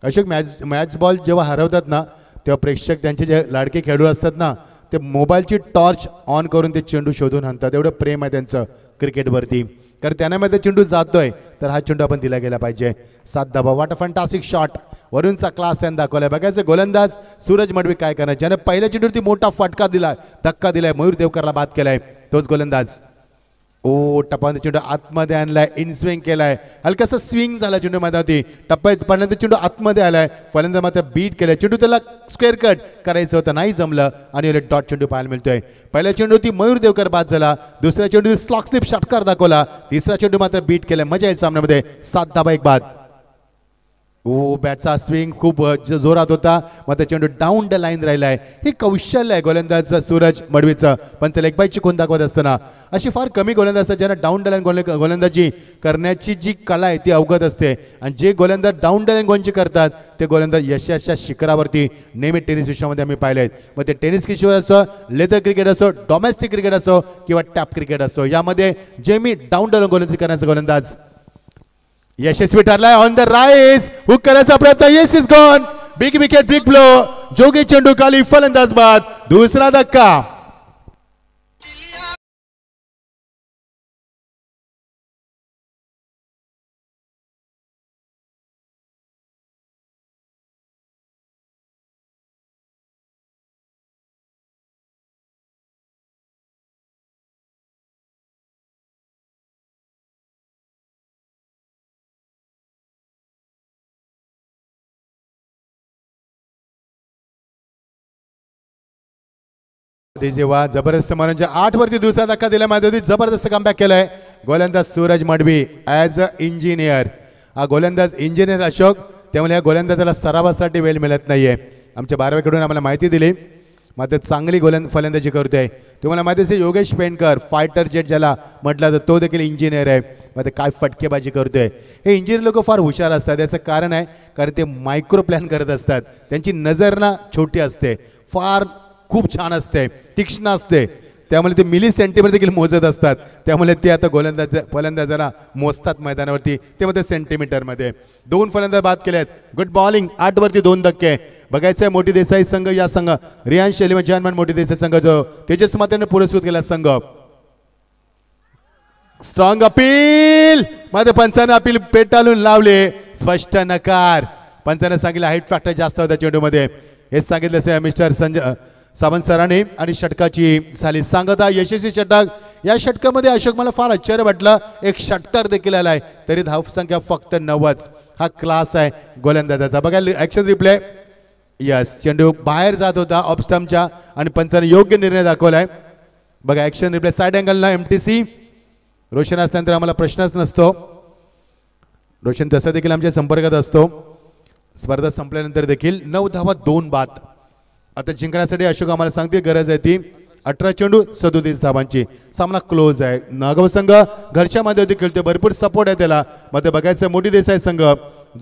Ashok match ball जेव्हा हरवतात ना, तेव्हा प्रेक्षक त्यांचे जे लाडके खेळाडू असतात ना, ते मोबाईलची टॉर्च ऑन करून ते चेंडू शोधून आणतात. एवढं प्रेम आहे त्यांचं क्रिकेटवरती, कारण त्यामध्ये चेंडू जातोय तर हा चेंडू आपण दिला गेला पाहिजे. 7 धावा. What a fantastic shot. वरूनचा क्लास त्यांनी दाखवलाय. बघायचं गोलंदाज सूरज मडवी काय करणार, ज्याने पहिल्या चेंडूवरती मोठा फटका दिला, धक्का दिलाय, मयूर देवकरला बाद केलाय. तोच गोलंदाज. ओ टप्प्याने चेंडू आतमध्ये आणलाय, इन स्विंग केलाय, हलकासा स्विंग झाला चेंडू मध्ये. टप्प्यात पडल्यानंतर चेंडू आतमध्ये आलाय. फलंदाज मात्र बीट केलाय. चेंडू त्याला स्क्वेअर कट करायचं होतं, नाही जमलं आणि डॉट चेंडू पाहायला मिळतोय. पहिल्या चेंडूवरती मयूर देवकर बाद झाला. दुसऱ्या चेंडू स्लॉक स्लिप षटकार दाखवला. तिसरा चेंडू मात्र बीट केलाय. मजा येईल सामन्यामध्ये. 7 धावा 1 बाद. बॅटचा स्विंग खूप जोरात होता, मात्र चेंडू डाऊन द लाईन राहिला आहे. हे कौशल्य आहे गोलंदाज सूरज मडवीचं. पण लेग बाईट चिकून दाखवत असताना अशी फार कमी गोलंदाज असतात ज्यांना डाऊन द लाईन गोलंदाजी करण्याची जी कला आहे ती अवगत असते. आणि जे गोलंदाज डाऊन द लाईन गोलंदाजी करतात ते गोलंदाज यशाच्या शिखरावरती नेहमी टेनिस विश्वामध्ये आम्ही पाहिले आहेत. मग ते टेनिस किशोर असो, लेदर क्रिकेट असो, डोमेस्टिक क्रिकेट असो किंवा टॅप क्रिकेट असो, यामध्ये जे मी डाऊन द लाईन गोलंदाजी करण्याचा गोलंदाज यशस्वी ठरलाय. ऑन द राईज हुक करायचा प्रयत्न, yes is gone. Big wicket, big blow. जोगी चेंडू खाली, फलंदाज बाद. दुसरा धक्का. जेव्हा जबरदस्त मनोरंजन 8 वरती दुसरा धक्का दिला माधवी, जबरदस्त कमबॅक केलाय गोलंदाज Suraj Madavi as a engineer. हा गोलंदाज इंजिनियर अशोक, त्यामुळे या गोलंदाजाला सरावासाठी वेळ मिळत नाहीये. आमच्या बारावीकडून आम्हाला माहिती दिली, मात्र चांगली फलंदाजी करतोय. तुम्हाला माहिती असेल योगेश पेंडकर फायटर जेट ज्याला म्हटलं तर तो देखील इंजिनियर आहे. मग ते काय फटकेबाजी करतोय. हे इंजिनियर लोक फार हुशार असतात. याचं कारण आहे कारण ते मायक्रो प्लॅन करत असतात. त्यांची नजर ना छोटी असते, फार खूप छान असते, तीक्ष्ण असते, त्यामुळे ते मिली सेंटीमीटर देखील मोजत असतात. त्यामुळे ते आता फलंदाजाला मोजतात मैदानावरती, ते मध्ये सेंटीमीटरमध्ये. 2 फलंदाज बाद केले आहेत. Good bowling. 8 वरती 2 धक्के. बघायचं आहे मोठी देसाई संघ, या संघ रियान शैलीमा जानमान मोठी देसाई संघ जो तेजस मात्याने पुरस्कृत केला संघ. स्ट्रॉंग अपील, मध्ये पंचाने अपील पेटाळून लावले, स्पष्ट नकार. पंचाने सांगितलं हाईट फॅक्टर जास्त होता चेंडूमध्ये, हेच सांगितलं मिस्टर संजय सावंत सरांनी. आणि षटकाची झाली सांगता, यशस्वी षटक. या षटकामध्ये अशोक मला फार आश्चर्य वाटलं, एक षटकार देखील आलाय तरी धावसंख्या फक्त 90. हा क्लास आहे गोलंदाजाचा. बघा ऍक्शन रिप्ले. यस, चेंडू बाहेर जात होता ऑफ स्टंपच्या आणि पंचाने योग्य निर्णय दाखवलाय. बघा ऍक्शन रिप्ले. साइड अँगलला MTC. रोशन असल्यानंतर आम्हाला प्रश्नच नसतो. रोशन तसा देखील आमच्या संपर्कात असतो. स्पर्धा संपल्यानंतर देखील 9 धावा 2 बाद. आता जिंकण्यासाठी अशोक आम्हाला सांगते गरज आहे ती 18 चेंडू 37 धावांची. सामना क्लोज आहे. नागव संघ घरच्या मध्ये खेळतोय, भरपूर सपोर्ट आहे त्याला. मध्ये बघायचं मोठी देसाई संघ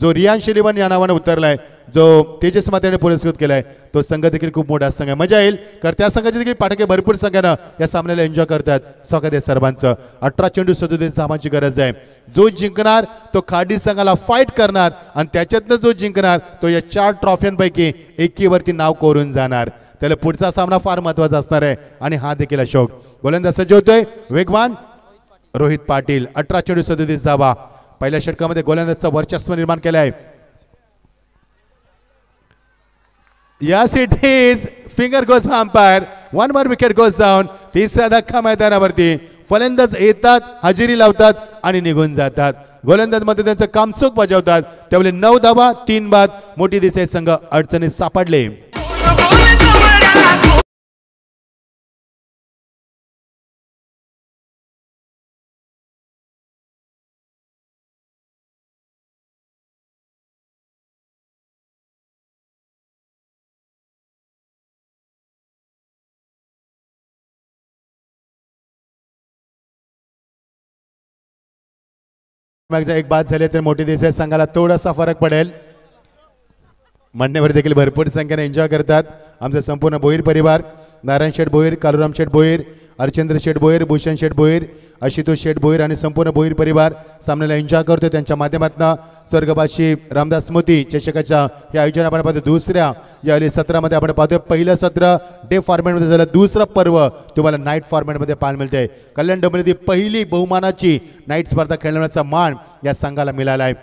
जो रियान शैलीमान या नावाने उतरलाय, जो तेजस मात्याने पुरस्कृत केलाय, तो संघ देखील खूप मोठा संघ आहे. मजा येईल कारण त्या संघाचे देखील पाठके भरपूर संख्येनं या सामन्याला एन्जॉय करतात. स्वागत आहे सर्वांचं. 18 चेंडू 37 धावांची गरज आहे. जो जिंकणार तो खाडी संघाला फाईट करणार आणि त्याच्यातनं जो जिंकणार तो या 4 ट्रॉफ्यांपैकी एकीवरती नाव कोरून जाणार. त्याला पुढचा सामना फार महत्वाचा असणार आहे. आणि हा देखील अशोक गोलंदाज सज्ज होतोय. वेगवान रोहित पाटील. 18 चेंडू 37 धावा. पहिल्या षटकामध्ये गोलंदाजचं वर्चस्व निर्माण केलं आहे. Yes, it is. Finger goes for umpire. 1 more wicket goes down. तिसरा धक्का मैदानावरती. फलंदाज येतात, हजेरी लावतात आणि निघून जातात. गोलंदाज मध्ये त्यांचं काम चूक बजावतात. त्यामुळे 9 धावा 3 बाद. मोठी देसाई संघ अडचणीत सापडले. एक बाद झाले तर मोठी देसाई संघाला थोडासा फरक पडेल. मान्यवर देखील भरपूर संख्येने एन्जॉय करतात. आमचा संपूर्ण भोईर परिवार, नारायण शेठ भोईर, कालुराम शेठ भोईर, हरचंद्र शेठ भोईर, भूषण शेठ भोईर, आशुतोष शेठ भोईर आणि संपूर्ण भोईर परिवार सामन्याला एन्जॉय करतो. त्यांच्या माध्यमातून स्वर्गवासी रामदास स्मृती चषकाच्या हे आयोजन आपण पाहतो. दुसऱ्या यावेळी सत्रामध्ये आपण पाहतोय. पहिलं सत्र डे फॉर्मॅटमध्ये झालं, दुसरं पर्व तुम्हाला नाईट फॉर्मॅटमध्ये पाहायला मिळते. कल्याण डोंबिवली पहिली बहुमानाची नाईट स्पर्धा खेळण्याचा मान या संघाला मिळाला आहे.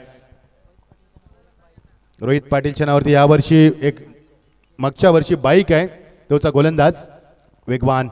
रोहित पाटीलच्या नावावरती यावर्षी एक मागच्या वर्षी बाईक आहे. तोचा गोलंदाज वेगवान.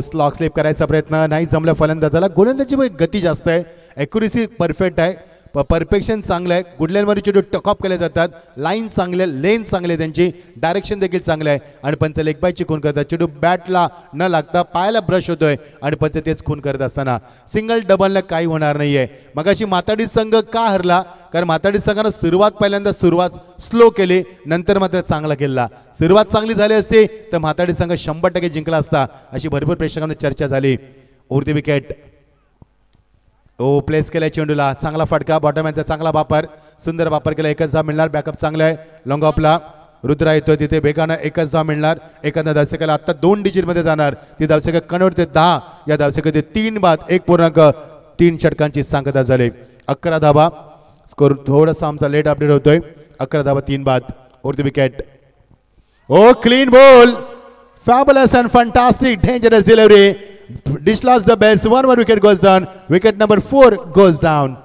स्लॉक स्लिप करायचा प्रयत्न नाही जमला फलंदाजाला. गोलंदाजी गती जास्त आहे, ॲक्युरेसी परफेक्ट आहे, परफेक्शन चांगलं आहे. गुडलँडमध्ये चेंडू टकअप केले जातात. लाईन चांगले, लेन चांगले, त्यांची डायरेक्शन देखील चांगलं आहे आणि पंच लेग बायची खून करतात. चेंडू बॅटला न लागता पायाला ब्रश होतोय आणि पंच तेच खून करत असताना सिंगल डबलला काही होणार नाहीये. मगाशी माताडी संघ का हरला? कारण माताडी संघानं पहिल्यांदा सुरुवात स्लो केली, नंतर मात्र चांगला केला. सुरुवात चांगली झाली असती तर माताडी संघ 100% जिंकला असता, अशी भरपूर प्रेक्षकांना चर्चा झाली. उरती विकेट प्लेस केलाय चेंडूला, चांगला फटका, बॉटमॅनचा चांगला वापर, सुंदर वापर केला. एकच धाव मिळणार. बॅकअप चांगला आहे. लॉंग ऑफला रुद्रा येतोय तिथे बेगानं एकच धाव मिळणार. एखाद्या धावसेकाला आता 2 डिजिटमध्ये जाणार. ती धावसेका कन्वर्ट ते 10, या धावसेका 3 बाद 1.3 षटकांची सांगता झाली. 11 धावा स्कोर. थोडासा आमचा लेट अपडेट होतोय. 11 धावा 3 बाद. उरती wicket. Clean ball, fabulous and fantastic, dangerous delivery. Dislodge the bells. 1 wicket goes down. Wicket number 4 goes down.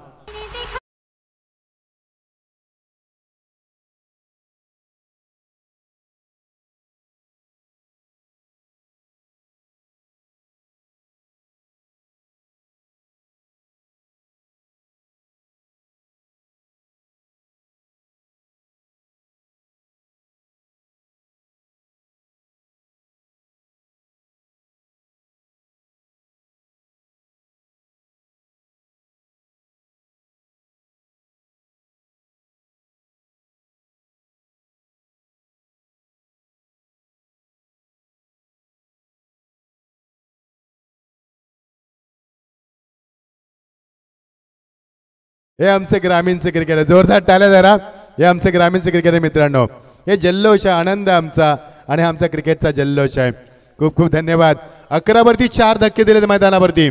हे आमचे ग्रामीणचे क्रिकेटर, जोरदार टाळ्या जरा. हे आमचे ग्रामीणचे क्रिकेटर मित्रांनो. हे जल्लोष आहे, आनंद आहे आमचा आणि आमचा क्रिकेटचा जल्लोष आहे. खूप खूप धन्यवाद. 11 वरती 4 धक्के दिले मैदानावरती.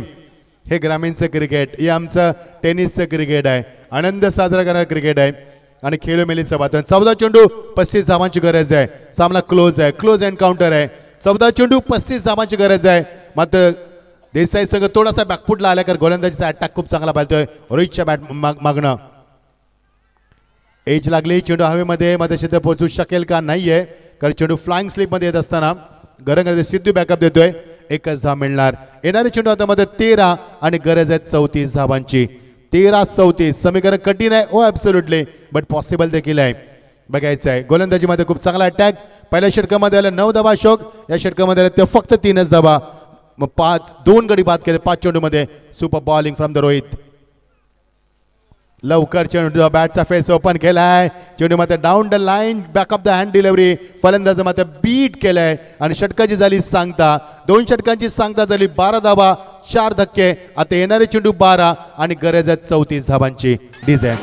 हे ग्रामीणचं क्रिकेट, हे आमचं टेनिसचं क्रिकेट आहे. आनंद साजरा करणारं क्रिकेट आहे आणि खेळोमेलीचं वातावरण. 14 चेंडू 35 धावांची गरज आहे. सामना क्लोज आहे, क्लोज एन्काउंटर आहे. 14 चेंडू 35 धावांची गरज आहे. मात्र देसाई संघ थोडासा बॅकफुटला आला, कारण गोलंदाजीचा अटॅक खूप चांगला पाहतोय. रोहितच्या बॅट मागणं एज लागली. चेंडू हवेमध्ये मध्यक्षेत्र पोहोचू शकेल का? नाहीये, कारण चेंडू फ्लाइंग स्लिप मध्ये येत असताना गरंग सिद्धू बॅकअप देतोय. एकच धाव मिळणार. येणारे चेंडू आता मध्ये 13 आणि गरज आहे 34 धावांची. 13-34 समीकरण कठीण आहे. ॲब्सोल्युटली, बट पॉसिबल देखील आहे. बघायचं आहे. गोलंदाजीमध्ये खूप चांगला अटॅक. पहिल्या षटकामध्ये आला 9 धावा अशोक. या षटकामध्ये आला ते फक्त 3च धावा. मग 2 गडी बाद केले 5 चेंडूमध्ये. Super bowling from the Rohit. लवकर चेंडू बॅटचा फेस ओपन केलाय. चेंडू मात्र down the line, backup the hand delivery. फलंदाज मात्र बीट केलाय आणि षटकाची झाली सांगता. 2 षटकांची सांगता झाली. 12 धावा 4 धक्के. आता येणारे चेंडू 12 आणि गरज आहे 34 धावांची. डिझाईन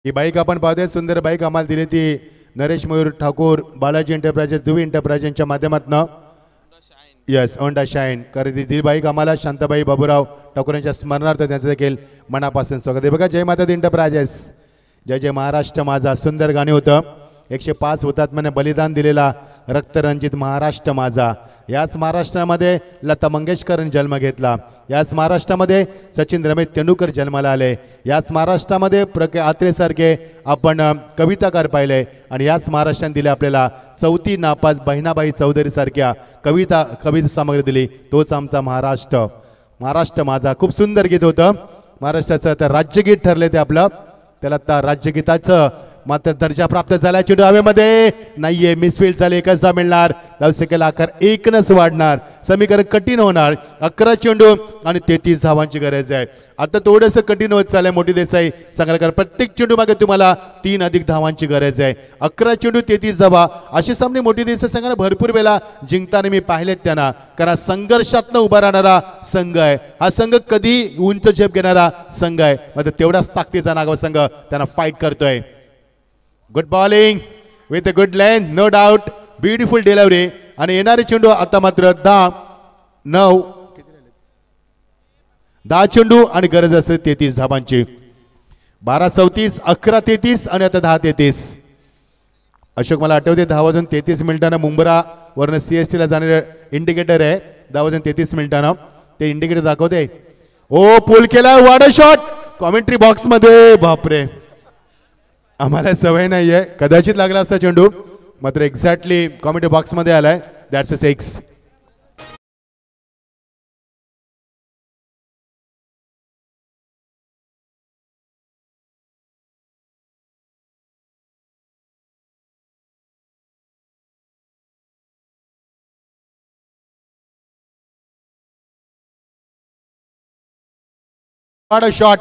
ही बाईक आपण पाहतोय. सुंदर बाईक आम्हाला दिली ती नरेश मयूर ठाकूर, बालाजी एंटरप्राइजेस, दुवी एंटरप्राइजेसच्या माध्यमातून. Yes, Honda shine. कारण ती बाईक आम्हाला शांताबाई बाबूराव ठाकूर यांच्या स्मरणार्थ त्यांचं देखील मनापासून स्वागत आहे. बघा, जय माता दी एंटरप्राइजेस, जय जय महाराष्ट्र माझा. सुंदर गाणे होतं. 105 हुतात्म्याने बलिदान दिलेला रक्तरंजित महाराष्ट्र माझा. याच महाराष्ट्रामध्ये लता मंगेशकरने जन्म घेतला. याच महाराष्ट्रामध्ये सचिन रमेश तेंडुलकर जन्माला आले. याच महाराष्ट्रामध्ये आत्रेसारखे आपण कविताकार पाहिले आणि याच महाराष्ट्राने दिले आपल्याला चौथी नापास बहिणाबाई चौधरी सारख्या कविता सामग्री दिली. तोच आमचा महाराष्ट्र. महाराष्ट्र माझा खूप सुंदर गीत होतं. महाराष्ट्राचं तर राज्यगीत ठरले ते आपलं. त्याला आता राज्यगीताचं मात्र दर्जा प्राप्त झाला. चेंडू हवेमध्ये नाहीये, मिसफील्ड झाले. एकच धाव मिळणार. धावसंख्येला आकार 1नच वाढणार. समीकरण कठीण होणार. 11 चेंडू आणि 33 धावांची गरज आहे. आता थोडंसं कठीण होत चाललंय मोठी देसाई सांगायला. प्रत्येक चेंडू मागे तुम्हाला 3 अधिक धावांची गरज आहे. 11 चेंडू 33 धावा. असे सामने मोठी देसाई संघाने भरपूर वेळा जिंकताना मी पाहिलेत त्यांना. कारण संघर्षातनं उभा राहणारा संघ आहे हा. संघ कधी उंच झेप घेणारा संघ आहे. मात्र तेवढाच ताकदीचा नागाव संघ त्यांना फाईट करतोय. Good bowling with a good length, no doubt. Beautiful delivery आणि येणारे चेंडू आता मात्र 10 चेंडू आणि गरज असते 33 धावांची. 12:34, 11:33 आणि आता 10:33. अशोक मला आठवते 10:33 मुंब्रा वरनं CST ला जाणारे इंडिकेटर आहे 10:33 ते इंडिकेटर दाखवते. ओ पुल केलाय वाडा शॉट कॉमेंट्री बॉक्स मध्ये. बापरे आम्हाला सवय नाहीये कदाचित लागला असता चेंडू मात्र एक्झॅक्टली कॉमेंट्री बॉक्स मध्ये आलाय. That's a 6. शॉट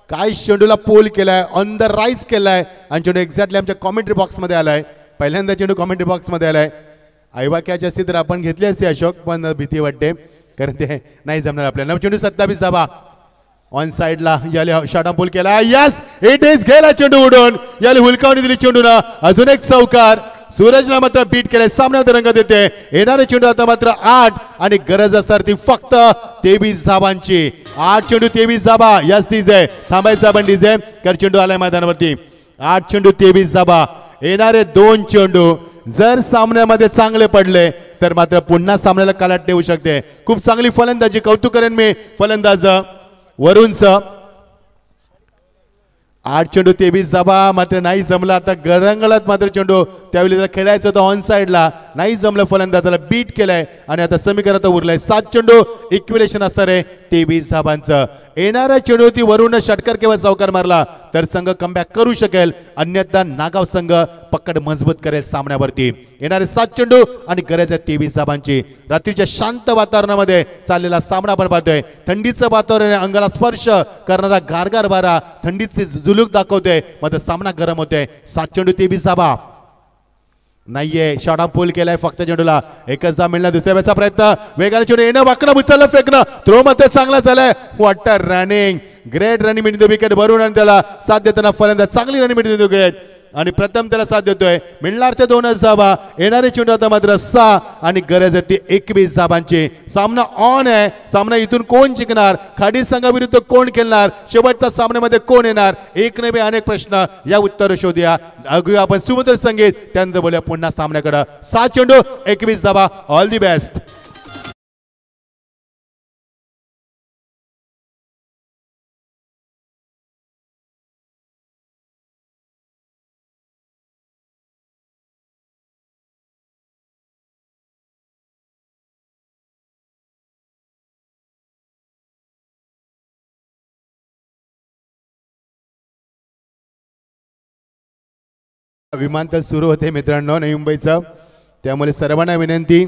काय चेंडूला पोल केलाय ऑन द राईज केलाय आणि चेंडू एक्झॅक्टली आमच्या कॉमेंट्री बॉक्स मध्ये आलाय. पहिल्यांदा चेंडू कॉमेंट्री बॉक्स मध्ये आलाय. आईवा कॅच असती तर आपण घेतली असती अशोक पण भीती वाटते कारण ते नाही जमणार आपल्याला. चेंडू 27 धावा ऑन साइडला याले शॉट पोल केला. यस इट इज गेला चेंडू उडून याले हुलकावणी दिली चेंडूला. अजून एक चौकार. सूरजला मात्र बीट केले सामन्यात रंग देते. येणारे चेंडू आता मात्र 8 आणि गरज असणार ती फक्त 23 धावांची. 8 चेंडू 23 धावा याच तीच आहे थांबायचा पण डीजे कर चेंडू आलाय मैदानावरती. 8 चेंडू 23 धावा. येणारे 2 चेंडू जर सामन्यामध्ये चांगले पडले तर मात्र पुन्हा सामन्याला कालाट देऊ शकते. खूप चांगली फलंदाजी कौतुक करेन मी फलंदाज वरुणचं. 8 चेंडू 23 धावा मात्र नाही जमला. आता गरंगळात मात्र चेंडू त्यावेळी जर खेळायचं होतं ऑन साइडला नाही जमलं फलंदाजाला बीट केलंय आणि आता समीकरण उरलंय. 7 चेंडू इक्विलेशन असणार आहे 23 धावांचं. येणाऱ्या चेंडूवरती वरून षटकार किंवा चौकार मारला तर संघ कमबॅक करू शकेल अन्यथा नागाव संघ पकड मजबूत करेल सामन्यावरती. येणारे 7 चेंडू आणि गरज आहे 23 धावांची. रात्रीच्या शांत वातावरणामध्ये चाललेला सामना आपण पाहतोय. थंडीचं वातावरण अंगाला स्पर्श करणारा गारगार वारा थंडीचे जुलूक दाखवतोय मात्र सामना गरम होतोय. 7 चेंडू 23 धावा नाहीये. शॉट पूल केलाय फक्त चेंडूला एकच धाव मिळणार. दुसऱ्या बॅटचा प्रयत्न वेगाने चेंडू येणं वाकडं उचललं फेकणं थ्रो मध्ये चांगला झालाय. What a running great running मिळतो विकेट भरून आणि त्याला साथ देताना फलंदाज चांगली रनिंग मिळतो विकेट आणि प्रथम त्याला साथ देतोय. मिळणार ते 2च धावा. येणारे चेंडू आता मात्र 6 आणि गरज आहे ती 21 धावांची. सामना ऑन आहे. सामना इथून कोण जिंकणार खाडी संघाविरुद्ध कोण खेळणार शेवटच्या सामन्यामध्ये कोण येणार एक नव्हे अनेक प्रश्न या उत्तर शोधूया. ऐकूया आपण सुमधुर संगीत त्यानंतर बोलूया पुन्हा सामन्याकडे. 7 चेंडू 21 धावा. All the best. विमानतळ सुरू होते मित्रांनो नवी मुंबईचं. त्यामुळे सर्वांना विनंती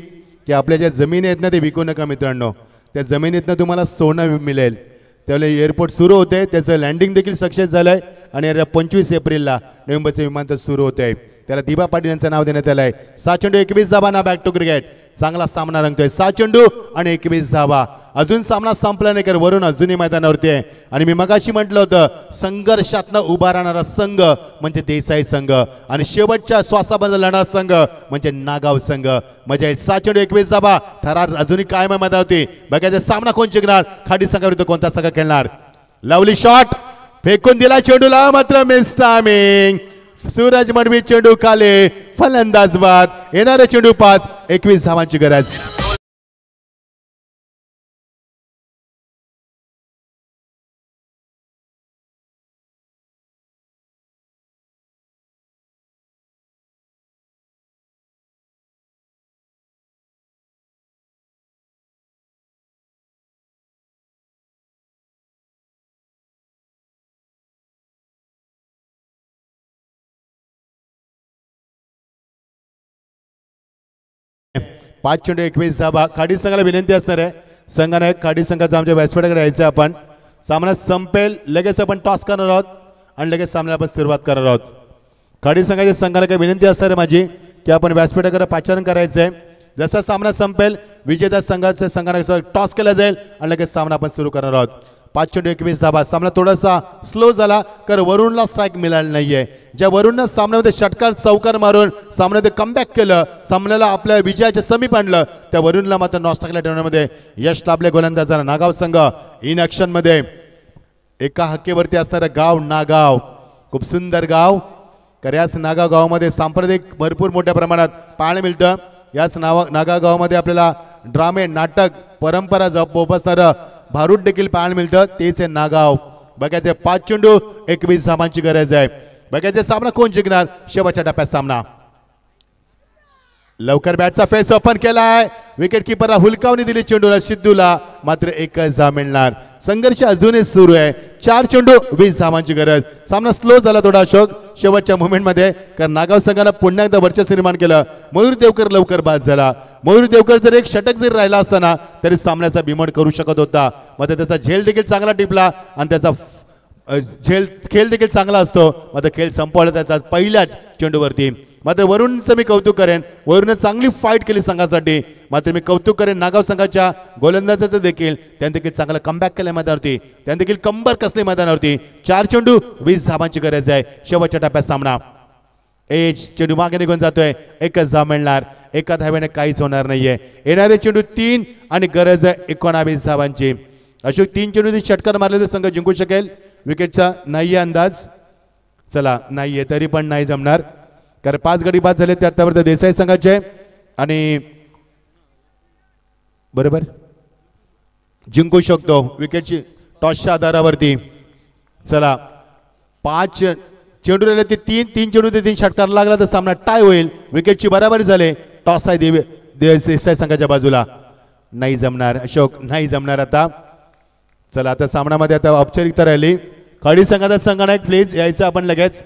की आपल्या ज्या जमिनी आहेत ना ते विकू नका मित्रांनो. त्या जमिनीतनं तुम्हाला सोनं मिळेल. त्यावेळेला एअरपोर्ट सुरू होते त्याचं लँडिंग देखील सक्सेस झालंय आणि 25 एप्रिलला नवी मुंबईचं विमानतळ सुरू होते. त्याला दिबा पाटील यांचं नाव देण्यात आलंय. 7 चेंडू 21 धावा ना बॅक टू क्रिकेट. चांगला सामना रंगतोय. 7 चेंडू आणि 21 धावा. अजून सामना संपला नाही कारण वरून अजूनही मैदानावरती आहे आणि मी मगाशी म्हटलं होतं संघर्षातनं उभा राहणारा संघ म्हणजे देसाई संघ आणि शेवटच्या श्वासाबद्दल लढणारा संघ म्हणजे नागाव संघ. मजा आहे. 7 चेंडू 21 धावा. थरार अजूनही कायम मैदानावरती. बघायचं सामना कोण जिंकणार खाडी संघाविरुद्ध कोणता संघ खेळणार. लवली शॉट फेकून दिला चेंडूला मात्र मिस टायमिंग. सूरज मडवी चेंडू खाली फलंदाज बाद. येणारे चेंडू 5 21 धावांची गरज. पाच चेंडू 21 धावा. खाडी संघाला विनंती असणार आहे संघाने खाडी संघाचा आमच्या व्यासपीठाकडे यायचं. आपण सामना संपेल लगेच आपण टॉस करणार आहोत आणि लगेच सामन्याला आपण सुरुवात करणार आहोत. खाडी संघाच्या संघाला काही विनंती असणार आहे माझी की आपण व्यासपीठाकडे पाचारण करायचं आहे. जसा सामना संपेल विजेत्या संघाने टॉस केला जाईल आणि लगेच सामना आपण सुरू करणार आहोत. 5 चेंडू 21 धावा. सामना थोडासा स्लो झाला कारण वरुणला स्ट्राईक मिळाला नाहीये. ज्या वरुणनं सामन्यामध्ये षटकार चौकार मारून सामन्यामध्ये कमबॅक केलं सामन्याला आपल्या विजयाच्या समीप आणलं त्या वरुणला मात्र नॉस्टाकल्या टर्नमध्ये यश लाभले. गोलंदाजांना नागाव संघ इन ॲक्शन मध्ये एका हक्केवरती असणारं गाव नागाव, खूप सुंदर गाव. तर याच नागाव गावामध्ये सांप्रदायिक भरपूर मोठ्या प्रमाणात पाहायला मिळतं. याच नागाव गावामध्ये आपल्याला ड्रामे, नाटक, परंपरा जोपासणारं भारूड देखील पाहायला मिळतं. तेच आहे नागाव. बघायचे 5 चेंडू 21 धावांची गरज आहे. बघायचे सामना कोण जिंकणार. शेवटच्या टप्प्यात सामना. लवकर बॅटचा फेस ओपन केलाय. विकेट किपरला हुलकावणी दिली चेंडूला सिद्धूला, मात्र एकच धाव मिळणार. संघर्ष अजूनही सुरू आहे. 4 चेंडू 20 धावांची गरज. सामना स्लो झाला थोडा अशोक शेवटच्या मुवमेंटमध्ये, कारण नागाव संघानं पुन्हा एकदा वर्चस्व निर्माण केलं. मयूर देवकर लवकर बाद झाला. मयूर देवकर जर एक षटक जरी राहिला असताना तरी सामन्याचा बिमोड करू शकत होता. मात्र त्याचा झेल देखील चांगला टिपला आणि त्याचा खेळ देखील चांगला असतो. मात्र खेळ संपवला त्याचा पहिल्याच चेंडूवरती. मात्र वरुणचं मी कौतुक करेन. वरुणने चांगली फाईट केली संघासाठी. मात्र मी कौतुक करेन नागाव संघाच्या गोलंदाजाचं देखील. त्यांनी देखील चांगला कमबॅक केल्या मैदानावरती. त्यांनी देखील कंबर कसले मैदानावरती. 4 चेंडू 20 धावांची गरज आहे. शेवटच्या टप्प्यात सामना. एज चेंडू मागे निघून जातोय. एकच धाव मिळणार. एका धावेने काहीच होणार नाहीये. येणारे चेंडू 3 आणि गरज आहे 19 धावांची. अशोक 3 चेंडू षटकार मारले तर संघ जिंकू शकेल. विकेटचा नाहीये अंदाज. चला नाहीये तरी पण नाही जमणार, कारण 5 गडी बाद झाले. त्यापर्यंत देसाई संघाचे आणि बरोबर जिंकू शकतो विकेटची टॉसच्या आधारावरती. चला 5 चेंडू राहिले ते 3 चेंडू ते 3 षटकार लागला तर सामना टाय होईल. विकेटची बराबरी झाले. टॉस आहे देसाई संघाच्या बाजूला. नाही जमणार अशोक, नाही जमणार आता. चला आता सामन्यामध्ये आता औपचारिकता राहिली. खडी संघाचा संघनायक प्लीज यायचं आपण लगेच.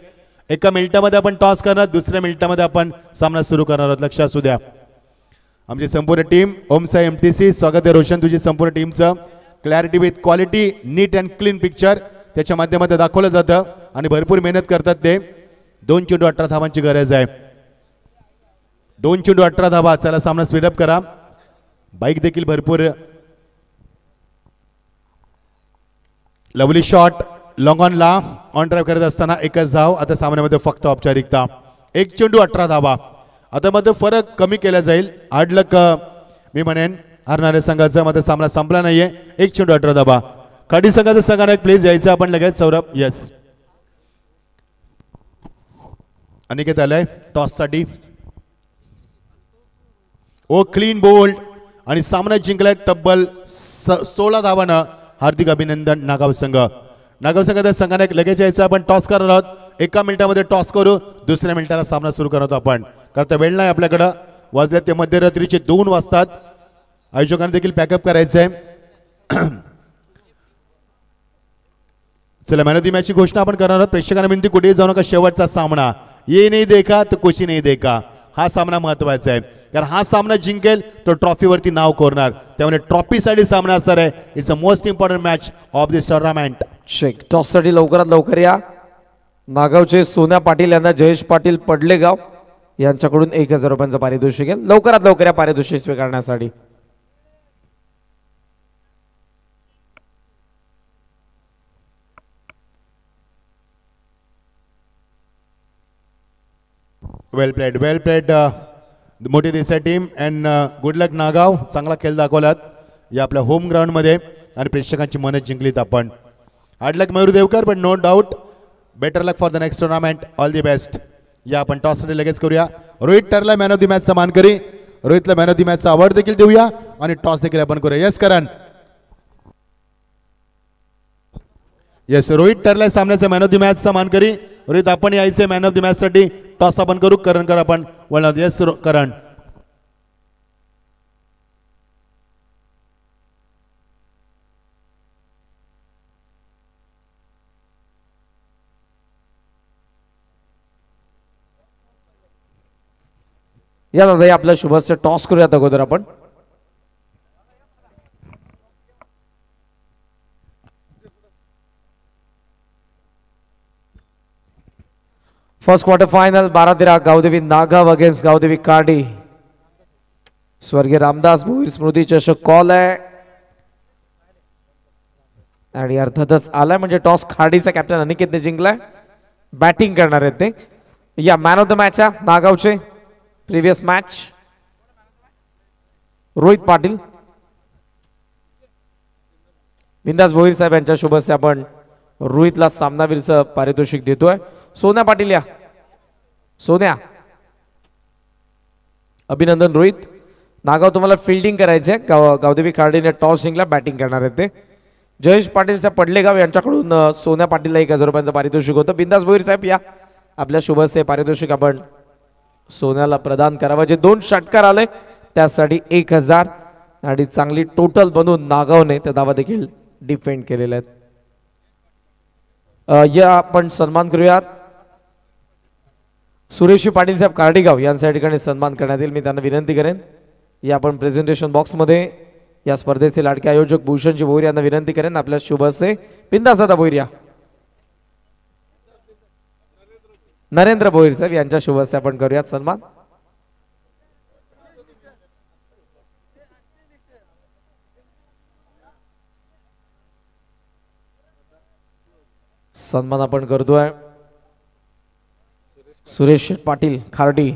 एका मिनिटामध्ये आपण टॉस करणार, दुसऱ्या मिनिटामध्ये आपण सामना सुरू करणार आहोत. लक्ष असू द्या. आमची संपूर्ण टीम ओमसाई MTC स्वागत आहे. रोशन तुझी संपूर्ण टीमचं. Clarity with quality, neat and clean picture त्याच्या माध्यमातून दाखवलं जातं आणि भरपूर मेहनत करतात ते. 2 चेंडू 18 धावांची गरज आहे. 2 चेंडू 18 धावा. चला सामना स्पीडअप करा. बाईक देखील भरपूर. लवली शॉट लॉंग ऑन ला ऑन ड्राईव्ह करत असताना एकच धाव. आता सामन्यामध्ये फक्त औपचारिकता. 1 चेंडू 18 धावा. आता मात्र फरक कमी केला जाईल. हार्डलक मी म्हणेन हरणाऱ्या संघाचा. मात्र सामना संपला नाहीये. 1 चेंडू 18 धावा. खडी संघाचा संघानायक प्लीज यायचं आपण लगेच. सौरभ यस. अनिकेत आलाय टॉससाठी. ओ क्लीन बोल्ड आणि सामना जिंकलाय तब्बल 16 धावानं. हार्दिक अभिनंदन नागाव संघ. नागाव संघाचा संघानायक लगेच यायचं आपण. टॉस करणार आहोत. एका मिनिटामध्ये टॉस करू, दुसऱ्या मिनिटाला सामना सुरू करत आपण. करता वेळ नाही आपल्याकडं. वाजले ते मध्यरात्रीचे 2 वाजतात. आयोजकांना देखील पॅकअप करायचंय. चला मॅन ऑफ द मॅचची घोषणा आपण करणार आहोत. प्रेक्षकांना विनंती कुठेही जाऊ नका. शेवटचा सामना. ये नाही देखा तर कुछ नाही देखा. हा सामना महत्वाचा आहे, कारण हा सामना जिंकेल तो ट्रॉफीवरती नाव कोरणार. त्यामुळे ट्रॉफीसाठी सामना असणार आहे. It's a most important match of this tournament. Shake टॉससाठी लवकरात लवकर या. नागावचे सोन्या पाटील यांना जयेश पाटील पडलेगाव यांच्याकडून 1000 रुपयांचं पारितोषिक आहे. लवकरात लवकर या पारितोषिक स्वीकारण्यासाठी. वेल प्लेड मोठी देसाई टीम अँड गुड लक नागाव. चांगला खेळ दाखवलात या आपल्या होम ग्राउंडमध्ये आणि प्रेक्षकांची मनं जिंकलीत आपण. हार्ड लक मयूर देवकर, पण no doubt better luck for the next tournament. All the best. या आपण टॉससाठी लगेच करूया. रोहित टरला मॅन ऑफ द मॅचचा मानकरी. रोहितला मॅन ऑफ द मॅचचा अवॉर्ड देखील देऊया आणि टॉस देखील आपण करूया. येस करण. येस रोहित टरला सामन्याचा मॅन ऑफ द मॅचचा मानकरी. रोहित आपण यायचे मॅन ऑफ द मॅच साठी. टॉस आपण करू. करणकर आपण वळणार. येस करण. या दादा आपल्या शुभस्य टॉस करूयात अगोदर आपण. First quarter final 12-13 Gavdevi Nagaon against Gavdevi Kardi. स्वर्गीय रामदास भोईर स्मृती चषक कॉल आहे आणि अर्थातच आलाय म्हणजे टॉस खाडीचा कॅप्टन अनिकेतने जिंकलाय. बॅटिंग करणार आहेत ते. या मॅन ऑफ द मॅच नागावचे प्रिव्हियस मॅच रोहित पाटील. बिंदास भोईर साहेब यांच्या शुभस्य आपण रोहितला सामनावीरचं पारितोषिक देतोय. सोन्या पाटील या. सोन्या, अभिनंदन रोहित. नागाव तुम्हाला फिल्डिंग करायचे आहे. गावदेवी खार्डेने टॉस जिंकला, बॅटिंग करणार आहेत ते. जयेश पाटील साहेब पडलेगाव यांच्याकडून सोन्या पाटीलला 1000 रुपयांचं पारितोषिक होतं. बिंदास भोईर साहेब या, आपल्या शुभस्य पारितोषिक आपण सोन्याला प्रदान करावं. जे 2 षटकार आले त्यासाठी 1000 आणि चांगली टोटल बनवून नागावने त्या धावा देखील डिफेंड केलेल्या आहेत. या आपण सन्मान करूयात. सुरेशी पाटील साहेब कार्डिगाव यांच्या ठिकाणी सन्मान करण्यात येईल. मी त्यांना विनंती करेन या आपण प्रेझेंटेशन बॉक्समध्ये या स्पर्धेचे लाडके आयोजक भूषणजी भोईर यांना विनंती करेन आपल्या शुभ हस्ते बिंदास दादा भोईर या. नरेंद्र भोईर साहेब यांच्या शुभ हस्ते आपण करूयात सन्मान. सन्मान आपण करतोय. सुरेश पाटील खार्डी